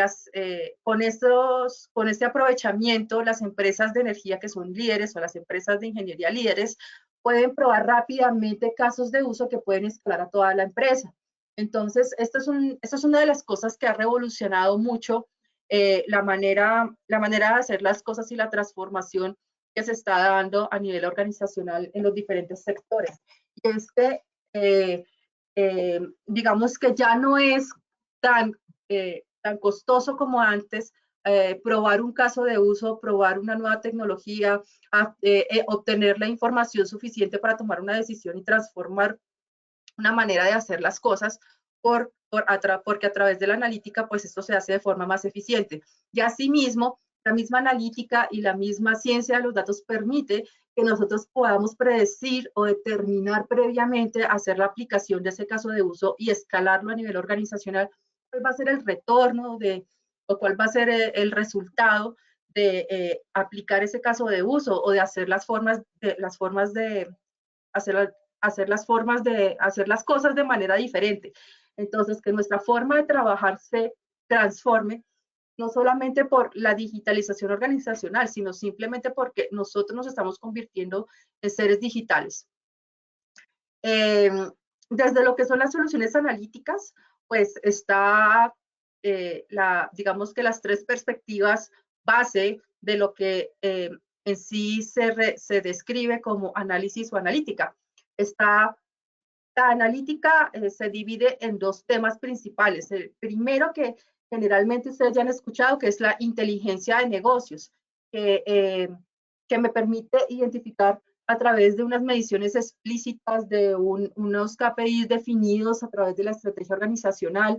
con este aprovechamiento, las empresas de energía que son líderes o las empresas de ingeniería líderes pueden probar rápidamente casos de uso que pueden escalar a toda la empresa. Entonces, esto es una de las cosas que ha revolucionado mucho la manera de hacer las cosas y la transformación que se está dando a nivel organizacional en los diferentes sectores. Y es que digamos que ya no es tan costoso como antes probar un caso de uso, probar una nueva tecnología, obtener la información suficiente para tomar una decisión y transformar una manera de hacer las cosas porque a través de la analítica, pues esto se hace de forma más eficiente. Y asimismo, la misma analítica y la misma ciencia de los datos permite que nosotros podamos predecir o determinar previamente hacer la aplicación de ese caso de uso y escalarlo a nivel organizacional. ¿Cuál va a ser el retorno o cuál va a ser el resultado de aplicar ese caso de uso o de hacer las formas de hacer las cosas de manera diferente? Entonces, que nuestra forma de trabajar se transforme, no solamente por la digitalización organizacional, sino simplemente porque nosotros nos estamos convirtiendo en seres digitales. Desde lo que son las soluciones analíticas, pues está, digamos que las tres perspectivas base de lo que en sí se describe como análisis o analítica. La analítica se divide en dos temas principales. El primero, que generalmente ustedes ya han escuchado, que es la inteligencia de negocios, que me permite identificar a través de unas mediciones explícitas de unos KPIs definidos a través de la estrategia organizacional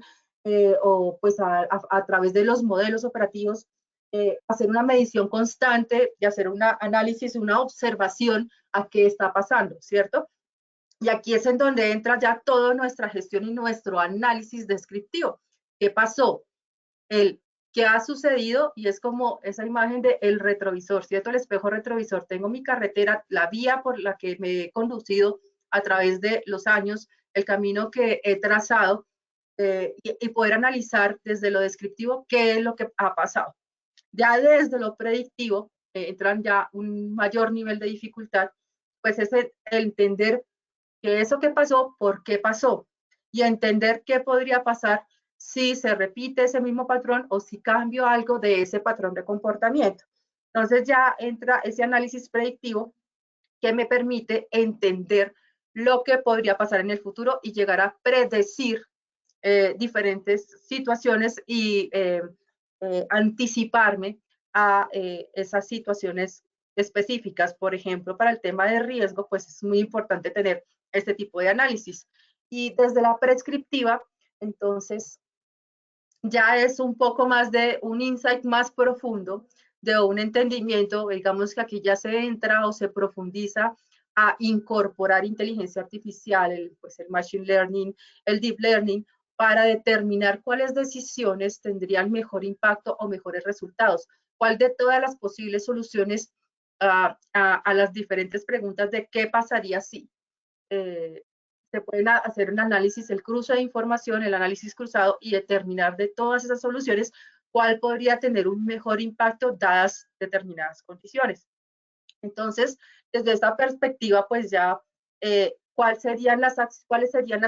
o pues a través de los modelos operativos, hacer una medición constante y hacer un análisis, una observación a qué está pasando, ¿cierto? Y aquí es en donde entra ya toda nuestra gestión y nuestro análisis descriptivo. ¿Qué pasó? ¿Qué ha sucedido? Y es como esa imagen del retrovisor, ¿cierto? El espejo retrovisor. Tengo mi carretera, la vía por la que me he conducido a través de los años, el camino que he trazado y poder analizar desde lo descriptivo qué es lo que ha pasado. Ya desde lo predictivo entran ya un mayor nivel de dificultad, pues es el entender que eso que pasó, ¿por qué pasó? Y entender qué podría pasar si se repite ese mismo patrón o si cambio algo de ese patrón de comportamiento. Entonces ya entra ese análisis predictivo que me permite entender lo que podría pasar en el futuro y llegar a predecir diferentes situaciones y anticiparme a esas situaciones específicas. Por ejemplo, para el tema de riesgo, pues es muy importante tener este tipo de análisis. Y desde la prescriptiva, entonces, ya es un poco más de un insight más profundo, de un entendimiento, digamos que aquí ya se entra o se profundiza a incorporar inteligencia artificial, pues el machine learning, el deep learning, para determinar cuáles decisiones tendrían mejor impacto o mejores resultados, cuál de todas las posibles soluciones a las diferentes preguntas de qué pasaría si. Se pueden hacer un análisis, el cruce de información, el análisis cruzado y determinar de todas esas soluciones cuál podría tener un mejor impacto dadas determinadas condiciones. Entonces, desde esta perspectiva, pues ya, ¿cuáles serían las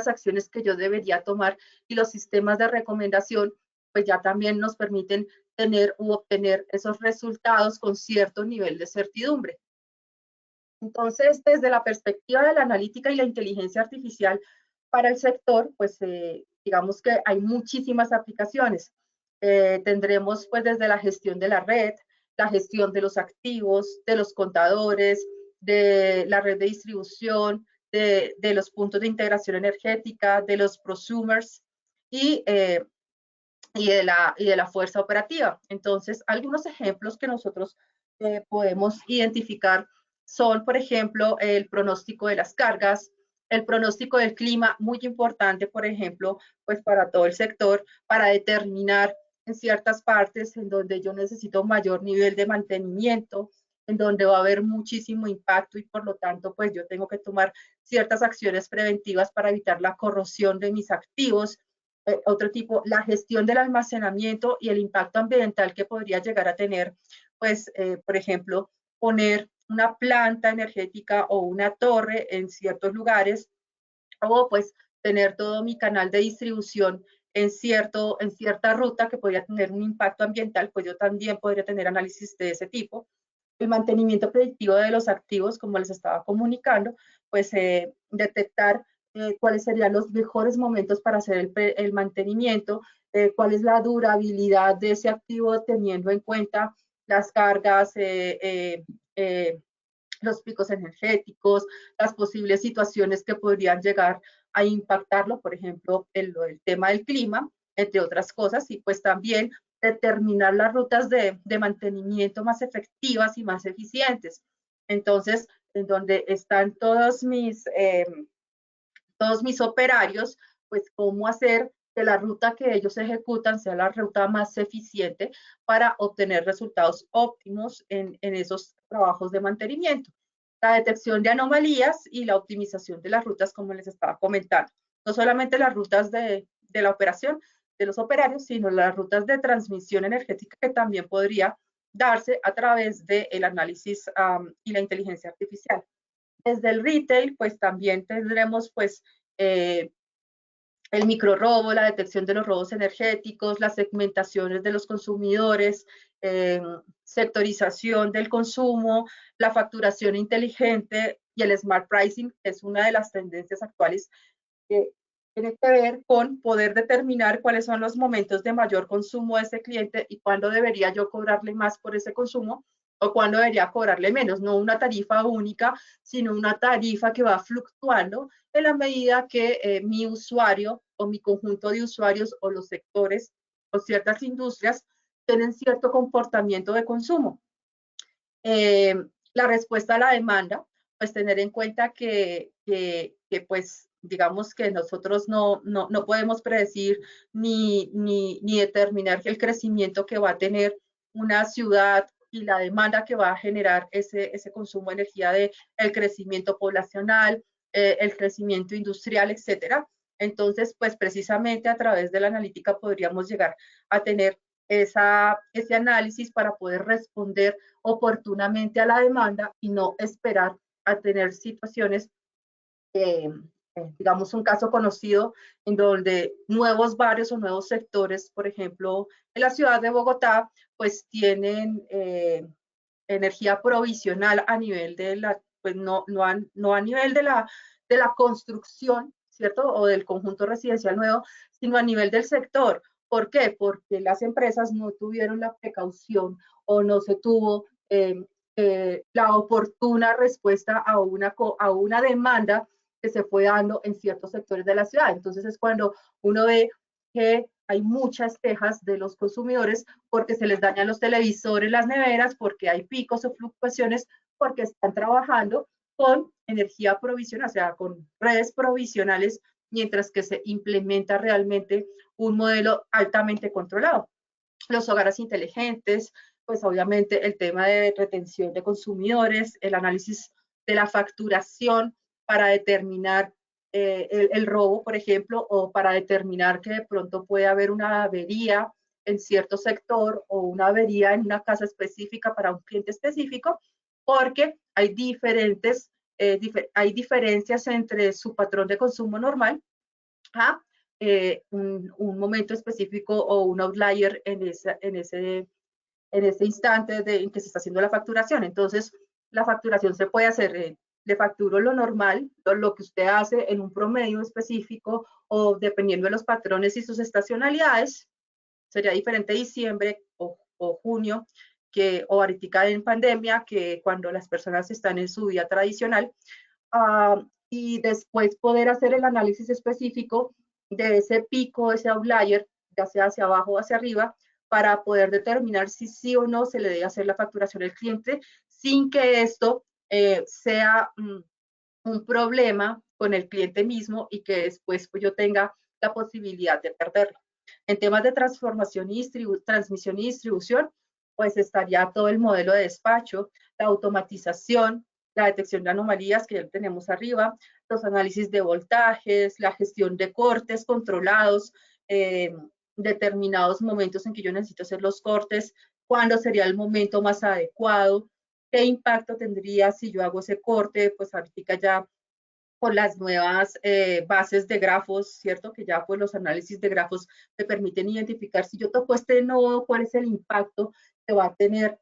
acciones que yo debería tomar? Y los sistemas de recomendación, pues ya también nos permiten tener u obtener esos resultados con cierto nivel de certidumbre. Entonces, desde la perspectiva de la analítica y la inteligencia artificial para el sector, pues digamos que hay muchísimas aplicaciones. Tendremos pues desde la gestión de la red, la gestión de los activos, de los contadores, de la red de distribución, de los puntos de integración energética, de los prosumers y de la fuerza operativa. Entonces, algunos ejemplos que nosotros podemos identificar son, por ejemplo, el pronóstico de las cargas, el pronóstico del clima, muy importante, por ejemplo, pues para todo el sector, para determinar en ciertas partes en donde yo necesito mayor nivel de mantenimiento, en donde va a haber muchísimo impacto y por lo tanto, pues yo tengo que tomar ciertas acciones preventivas para evitar la corrosión de mis activos. Otro tipo, la gestión del almacenamiento y el impacto ambiental que podría llegar a tener, pues, por ejemplo, poner una planta energética o una torre en ciertos lugares, o pues tener todo mi canal de distribución en cierta ruta que podría tener un impacto ambiental, pues yo también podría tener análisis de ese tipo. El mantenimiento predictivo de los activos, como les estaba comunicando, pues detectar cuáles serían los mejores momentos para hacer el mantenimiento, cuál es la durabilidad de ese activo teniendo en cuenta las cargas, los picos energéticos, las posibles situaciones que podrían llegar a impactarlo, por ejemplo, el tema del clima, entre otras cosas, y pues también determinar las rutas de mantenimiento más efectivas y más eficientes. Entonces, en donde están todos mis operarios, pues cómo hacer que la ruta que ellos ejecutan sea la ruta más eficiente para obtener resultados óptimos en esos trabajos de mantenimiento. La detección de anomalías y la optimización de las rutas, como les estaba comentando. No solamente las rutas de la operación de los operarios, sino las rutas de transmisión energética que también podría darse a través del análisis y la inteligencia artificial. Desde el retail, pues también tendremos pues el microrobo, la detección de los robos energéticos, las segmentaciones de los consumidores, sectorización del consumo, la facturación inteligente y el smart pricing, que es una de las tendencias actuales que tiene que ver con poder determinar cuáles son los momentos de mayor consumo de ese cliente y cuándo debería yo cobrarle más por ese consumo o cuándo debería cobrarle menos. No una tarifa única, sino una tarifa que va fluctuando en la medida que mi usuario o mi conjunto de usuarios o los sectores o ciertas industrias tienen cierto comportamiento de consumo. La respuesta a la demanda, pues tener en cuenta que pues digamos que nosotros no podemos predecir ni determinar el crecimiento que va a tener una ciudad y la demanda que va a generar ese consumo de energía el crecimiento poblacional, el crecimiento industrial, etcétera. Entonces, pues precisamente a través de la analítica podríamos llegar a tener ese análisis para poder responder oportunamente a la demanda y no esperar a tener situaciones, digamos un caso conocido en donde nuevos barrios o nuevos sectores, por ejemplo, en la ciudad de Bogotá, pues tienen energía provisional a nivel de la, pues no a nivel de la construcción, ¿cierto? O del conjunto residencial nuevo, sino a nivel del sector. ¿Por qué? Porque las empresas no tuvieron la precaución o no se tuvo la oportuna respuesta a una demanda que se fue dando en ciertos sectores de la ciudad. Entonces es cuando uno ve que hay muchas quejas de los consumidores porque se les dañan los televisores, las neveras, porque hay picos o fluctuaciones, porque están trabajando con energía provisional, o sea, con redes provisionales, mientras que se implementa realmente un modelo altamente controlado. Los hogares inteligentes, pues obviamente el tema de retención de consumidores, el análisis de la facturación para determinar el robo, por ejemplo, o para determinar que de pronto puede haber una avería en cierto sector o una avería en una casa específica para un cliente específico, porque hay hay diferencias entre su patrón de consumo normal a un momento específico o un outlier en ese instante en que se está haciendo la facturación. Entonces, la facturación se puede hacer, le facturo lo normal, lo que usted hace en un promedio específico o dependiendo de los patrones y sus estacionalidades. Sería diferente diciembre o junio o ahorita en pandemia que cuando las personas están en su vida tradicional. Y después poder hacer el análisis específico de ese pico, ese outlier, ya sea hacia abajo o hacia arriba, para poder determinar si sí o no se le debe hacer la facturación al cliente sin que esto sea un problema con el cliente mismo y que después pues, yo tenga la posibilidad de perderlo. En temas de transformación y transmisión y distribución, pues estaría todo el modelo de despacho, la automatización, la detección de anomalías que ya tenemos arriba, los análisis de voltajes, la gestión de cortes controlados, determinados momentos en que yo necesito hacer los cortes, cuándo sería el momento más adecuado, qué impacto tendría si yo hago ese corte, pues ahorita ya con las nuevas bases de grafos, ¿cierto? Que ya pues los análisis de grafos me permiten identificar si yo toco este nodo, cuál es el impacto que va a tener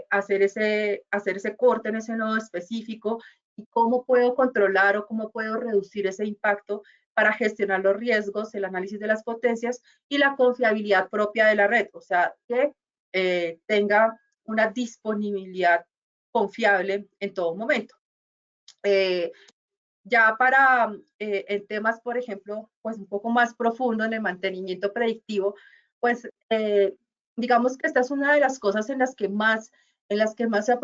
hacer ese corte en ese nodo específico y cómo puedo controlar o cómo puedo reducir ese impacto para gestionar los riesgos, el análisis de las potencias y la confiabilidad propia de la red, o sea, que tenga una disponibilidad confiable en todo momento. Ya para en temas, por ejemplo, pues un poco más profundo en el mantenimiento predictivo, pues digamos que esta es una de las cosas en las que más se ha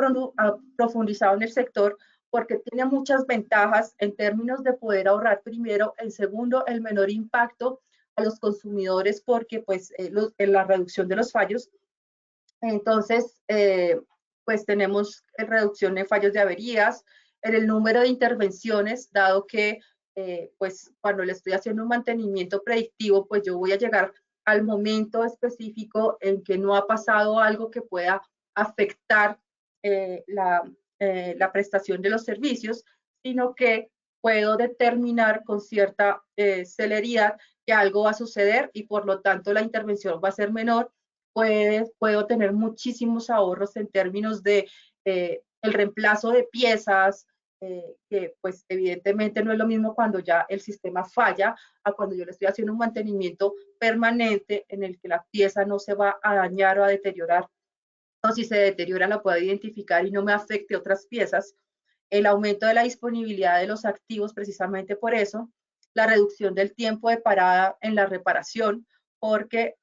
profundizado en el sector, porque tiene muchas ventajas en términos de poder ahorrar primero, en segundo, el menor impacto a los consumidores, porque pues en la reducción de los fallos. Entonces, pues tenemos reducción de fallos de averías, en el número de intervenciones, dado que pues cuando le estoy haciendo un mantenimiento predictivo, pues yo voy a llegar al momento específico en que no ha pasado algo que pueda afectar la prestación de los servicios, sino que puedo determinar con cierta celeridad que algo va a suceder y por lo tanto la intervención va a ser menor. Puedo tener muchísimos ahorros en términos de el reemplazo de piezas, que pues evidentemente no es lo mismo cuando ya el sistema falla a cuando yo le estoy haciendo un mantenimiento permanente en el que la pieza no se va a dañar o a deteriorar, o si se deteriora la puedo identificar y no me afecte otras piezas. El aumento de la disponibilidad de los activos, precisamente por eso, la reducción del tiempo de parada en la reparación, porque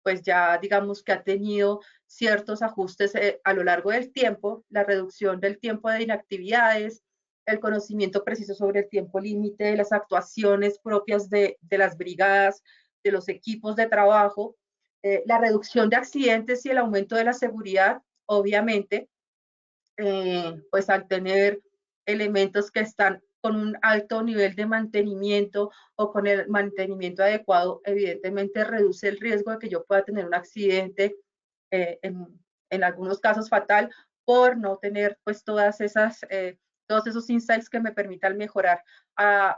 pues ya digamos que ha tenido ciertos ajustes a lo largo del tiempo, la reducción del tiempo de inactividades, el conocimiento preciso sobre el tiempo límite, las actuaciones propias de las brigadas, de los equipos de trabajo, la reducción de accidentes y el aumento de la seguridad, obviamente, pues al tener elementos que están con un alto nivel de mantenimiento o con el mantenimiento adecuado, evidentemente reduce el riesgo de que yo pueda tener un accidente, en algunos casos fatal, por no tener pues todos esos insights que me permitan mejorar a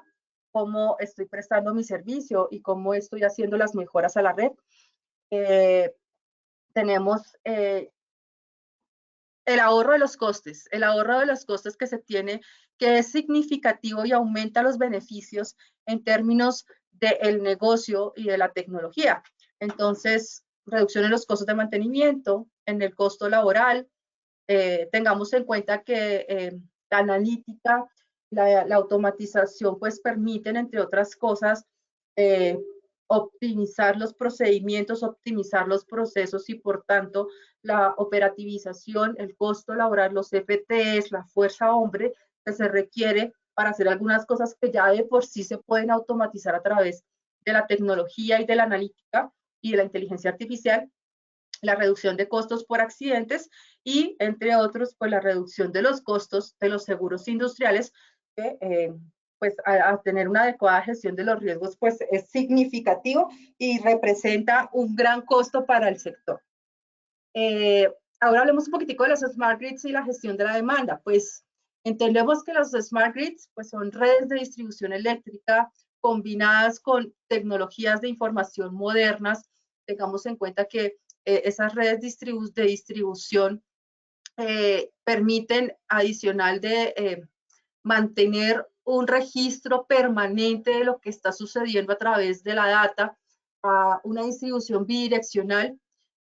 cómo estoy prestando mi servicio y cómo estoy haciendo las mejoras a la red. Tenemos el ahorro de los costes que se tiene, que es significativo y aumenta los beneficios en términos del negocio y de la tecnología. Entonces, reducción en los costos de mantenimiento, en el costo laboral. Tengamos en cuenta que la analítica, la automatización, pues permiten, entre otras cosas, optimizar los procedimientos, optimizar los procesos y, por tanto, la operativización, el costo laboral, los FTEs, la fuerza hombre que se requiere para hacer algunas cosas que ya de por sí se pueden automatizar a través de la tecnología y de la analítica y de la inteligencia artificial, la reducción de costos por accidentes y, entre otros, pues la reducción de los costos de los seguros industriales, que pues a tener una adecuada gestión de los riesgos pues es significativo y representa un gran costo para el sector. Ahora hablemos un poquitico de los smart grids y la gestión de la demanda. Pues entendemos que los smart grids pues son redes de distribución eléctrica combinadas con tecnologías de información modernas. Tengamos en cuenta que esas redes de distribución permiten, adicional de mantener un registro permanente de lo que está sucediendo a través de la data, a una distribución bidireccional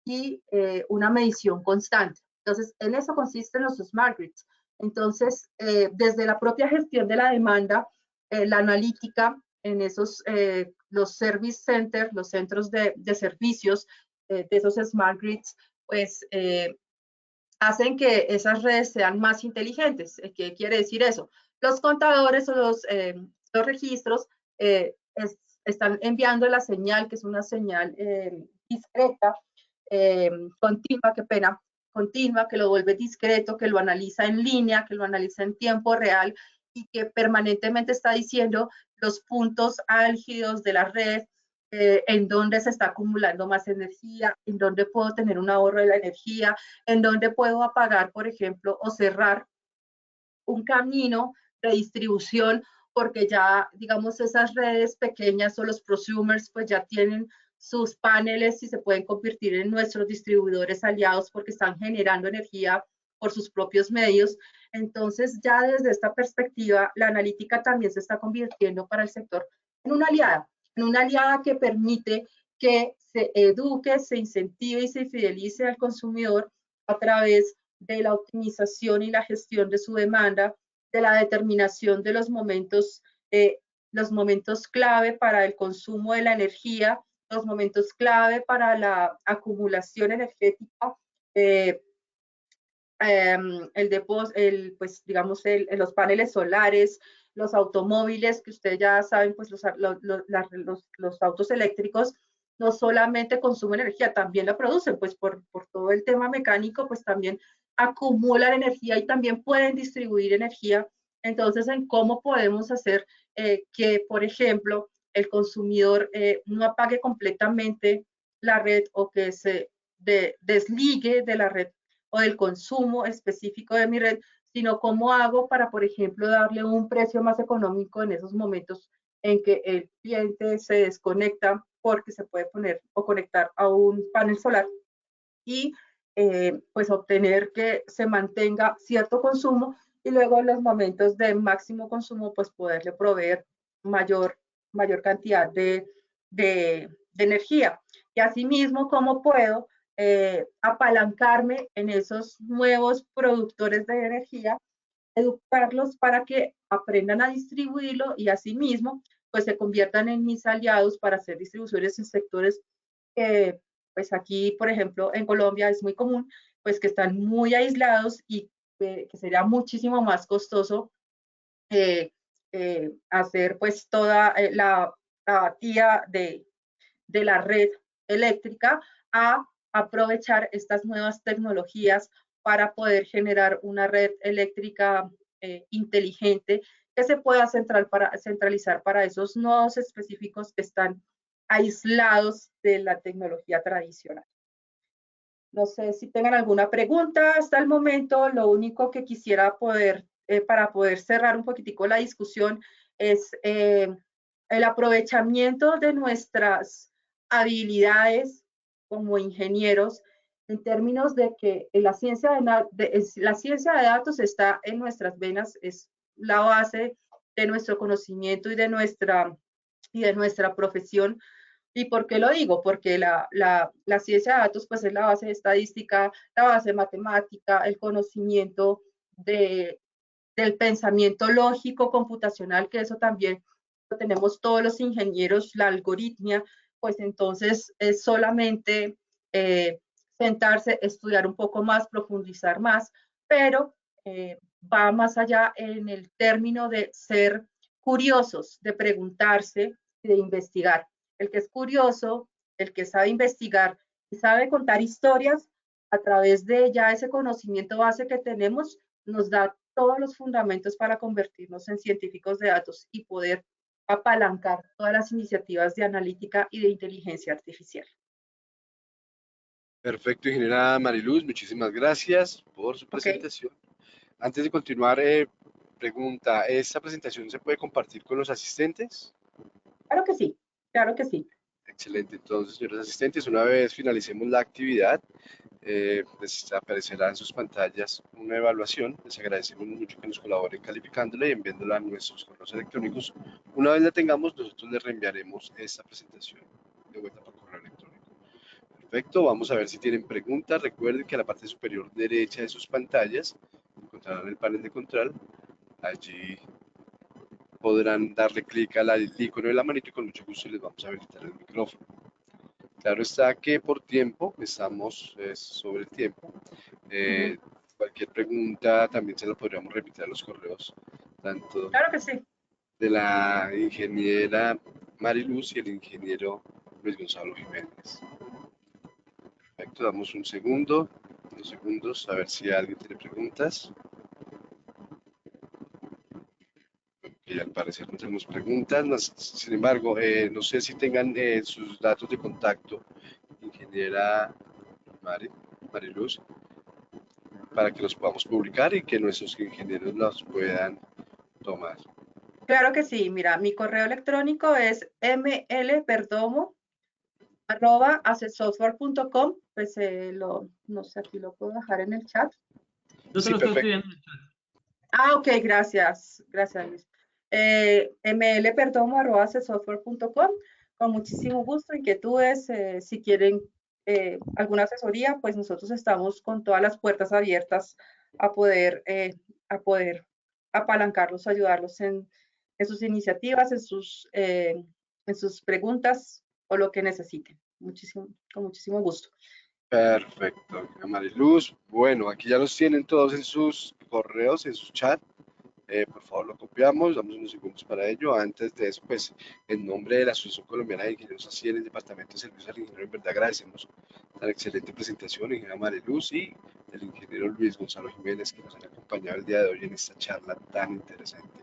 y una medición constante. Entonces, en eso consisten los smart grids. Entonces, desde la propia gestión de la demanda, la analítica en esos, los service centers, los centros de servicios de esos smart grids, pues hacen que esas redes sean más inteligentes. ¿Qué quiere decir eso? Los contadores o los registros están enviando la señal, que es una señal discreta, continua, qué pena, continua, que lo vuelve discreto, que lo analiza en línea, que lo analiza en tiempo real y que permanentemente está diciendo los puntos álgidos de la red, en dónde se está acumulando más energía, en dónde puedo tener un ahorro de la energía, en dónde puedo apagar, por ejemplo, o cerrar un camino de distribución, porque ya, digamos, esas redes pequeñas o los prosumers, pues ya tienen sus paneles y se pueden convertir en nuestros distribuidores aliados porque están generando energía por sus propios medios. Entonces, ya desde esta perspectiva, la analítica también se está convirtiendo para el sector en una aliada que permite que se eduque, se incentive y se fidelice al consumidor a través de la optimización y la gestión de su demanda, de la determinación de los momentos clave para el consumo de la energía, los momentos clave para la acumulación energética, pues digamos los paneles solares, los automóviles, que ustedes ya saben, pues los autos eléctricos no solamente consumen energía, también la producen, pues por todo el tema mecánico, pues también acumulan energía y también pueden distribuir energía. Entonces, en cómo podemos hacer que, por ejemplo, el consumidor no apague completamente la red o que se desligue de la red o del consumo específico de mi red, sino cómo hago para, por ejemplo, darle un precio más económico en esos momentos en que el cliente se desconecta porque se puede poner o conectar a un panel solar y pues obtener que se mantenga cierto consumo y luego en los momentos de máximo consumo pues poderle proveer mayor cantidad de energía. Y asimismo, ¿cómo puedo apalancarme en esos nuevos productores de energía, educarlos para que aprendan a distribuirlo y asimismo pues se conviertan en mis aliados para hacer distribuciones en sectores que pues aquí, por ejemplo, en Colombia es muy común, pues que están muy aislados y que sería muchísimo más costoso hacer pues toda la tía de la red eléctrica a aprovechar estas nuevas tecnologías para poder generar una red eléctrica inteligente que se pueda centralizar para esos nodos específicos que están aislados de la tecnología tradicional. No sé si tengan alguna pregunta hasta el momento. Lo único que quisiera poder, para poder cerrar un poquitico la discusión, es el aprovechamiento de nuestras habilidades como ingenieros en términos de que la ciencia de datos está en nuestras venas, es la base de nuestro conocimiento y de nuestra profesión. ¿Y por qué lo digo? Porque la ciencia de datos pues es la base de estadística, la base de matemática, el conocimiento del pensamiento lógico computacional, que eso también lo tenemos todos los ingenieros, la algoritmia, pues entonces es solamente sentarse, estudiar un poco más, profundizar más, pero va más allá en el término de ser curiosos, de preguntarse y de investigar. El que es curioso, el que sabe investigar y sabe contar historias, a través de ya ese conocimiento base que tenemos, nos da todos los fundamentos para convertirnos en científicos de datos y poder apalancar todas las iniciativas de analítica y de inteligencia artificial.
Perfecto, ingeniera Mariluz, muchísimas gracias por su presentación. Antes de continuar, pregunta, ¿esta presentación se puede compartir con los asistentes?
Claro que sí, claro que sí.
Excelente, entonces, señores asistentes, una vez finalicemos la actividad, les aparecerá en sus pantallas una evaluación. Les agradecemos mucho que nos colaboren calificándola y enviándola a nuestros correos electrónicos. Una vez la tengamos, nosotros les reenviaremos esta presentación de vuelta por correo electrónico. Perfecto, vamos a ver si tienen preguntas. Recuerden que a la parte superior derecha de sus pantallas encontrarán el panel de control. Allí podrán darle clic al icono de la manito y con mucho gusto les vamos a habilitar el micrófono. Claro está que por tiempo, estamos sobre el tiempo. Cualquier pregunta también se la podríamos repetir a los correos, tanto
Claro que sí.
de la ingeniera Mariluz y el ingeniero Luis Gonzalo Jiménez. Perfecto, damos un segundo, 2 segundos, a ver si alguien tiene preguntas. Y al parecer no tenemos preguntas, sin embargo, no sé si tengan sus datos de contacto, ingeniera Mariluz, para que los podamos publicar y que nuestros ingenieros los puedan tomar.
Claro que sí. Mira, mi correo electrónico es mlperdomo@accesssoftware.com. Pues no sé, aquí lo puedo dejar en el chat.
Yo te lo estoy escribiendo en el chat.
Ah, ok, gracias. Gracias, Luis. mlperdomo@accesssoftware.com. Con muchísimo gusto, inquietudes, si quieren alguna asesoría, pues nosotros estamos con todas las puertas abiertas a poder apalancarlos, ayudarlos en sus iniciativas, en sus preguntas o lo que necesiten. Con muchísimo gusto.
Perfecto, Mariluz. Bueno, aquí ya los tienen todos en sus correos, en su chat. Por favor, lo copiamos, damos unos segundos para ello. Antes de eso, pues, en nombre de la Asociación Colombiana de Ingenieros así en el Departamento de Servicios al Ingeniero, en verdad agradecemos la excelente presentación, ingeniera Mariluz, y el ingeniero Luis Gonzalo Jiménez, que nos han acompañado el día de hoy en esta charla tan interesante.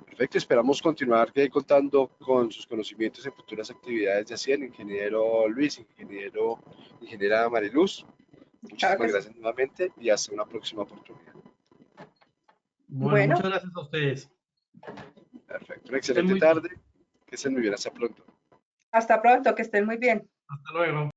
Perfecto, esperamos continuar contando con sus conocimientos en futuras actividades de ASIEN, ingeniero Luis, ingeniera Mariluz. Muchísimas gracias nuevamente y hasta una próxima oportunidad.
Bueno.
Muchas gracias a ustedes.
Perfecto, una excelente tarde. Que estén muy bien, hasta pronto.
Hasta pronto, que estén muy bien.
Hasta luego.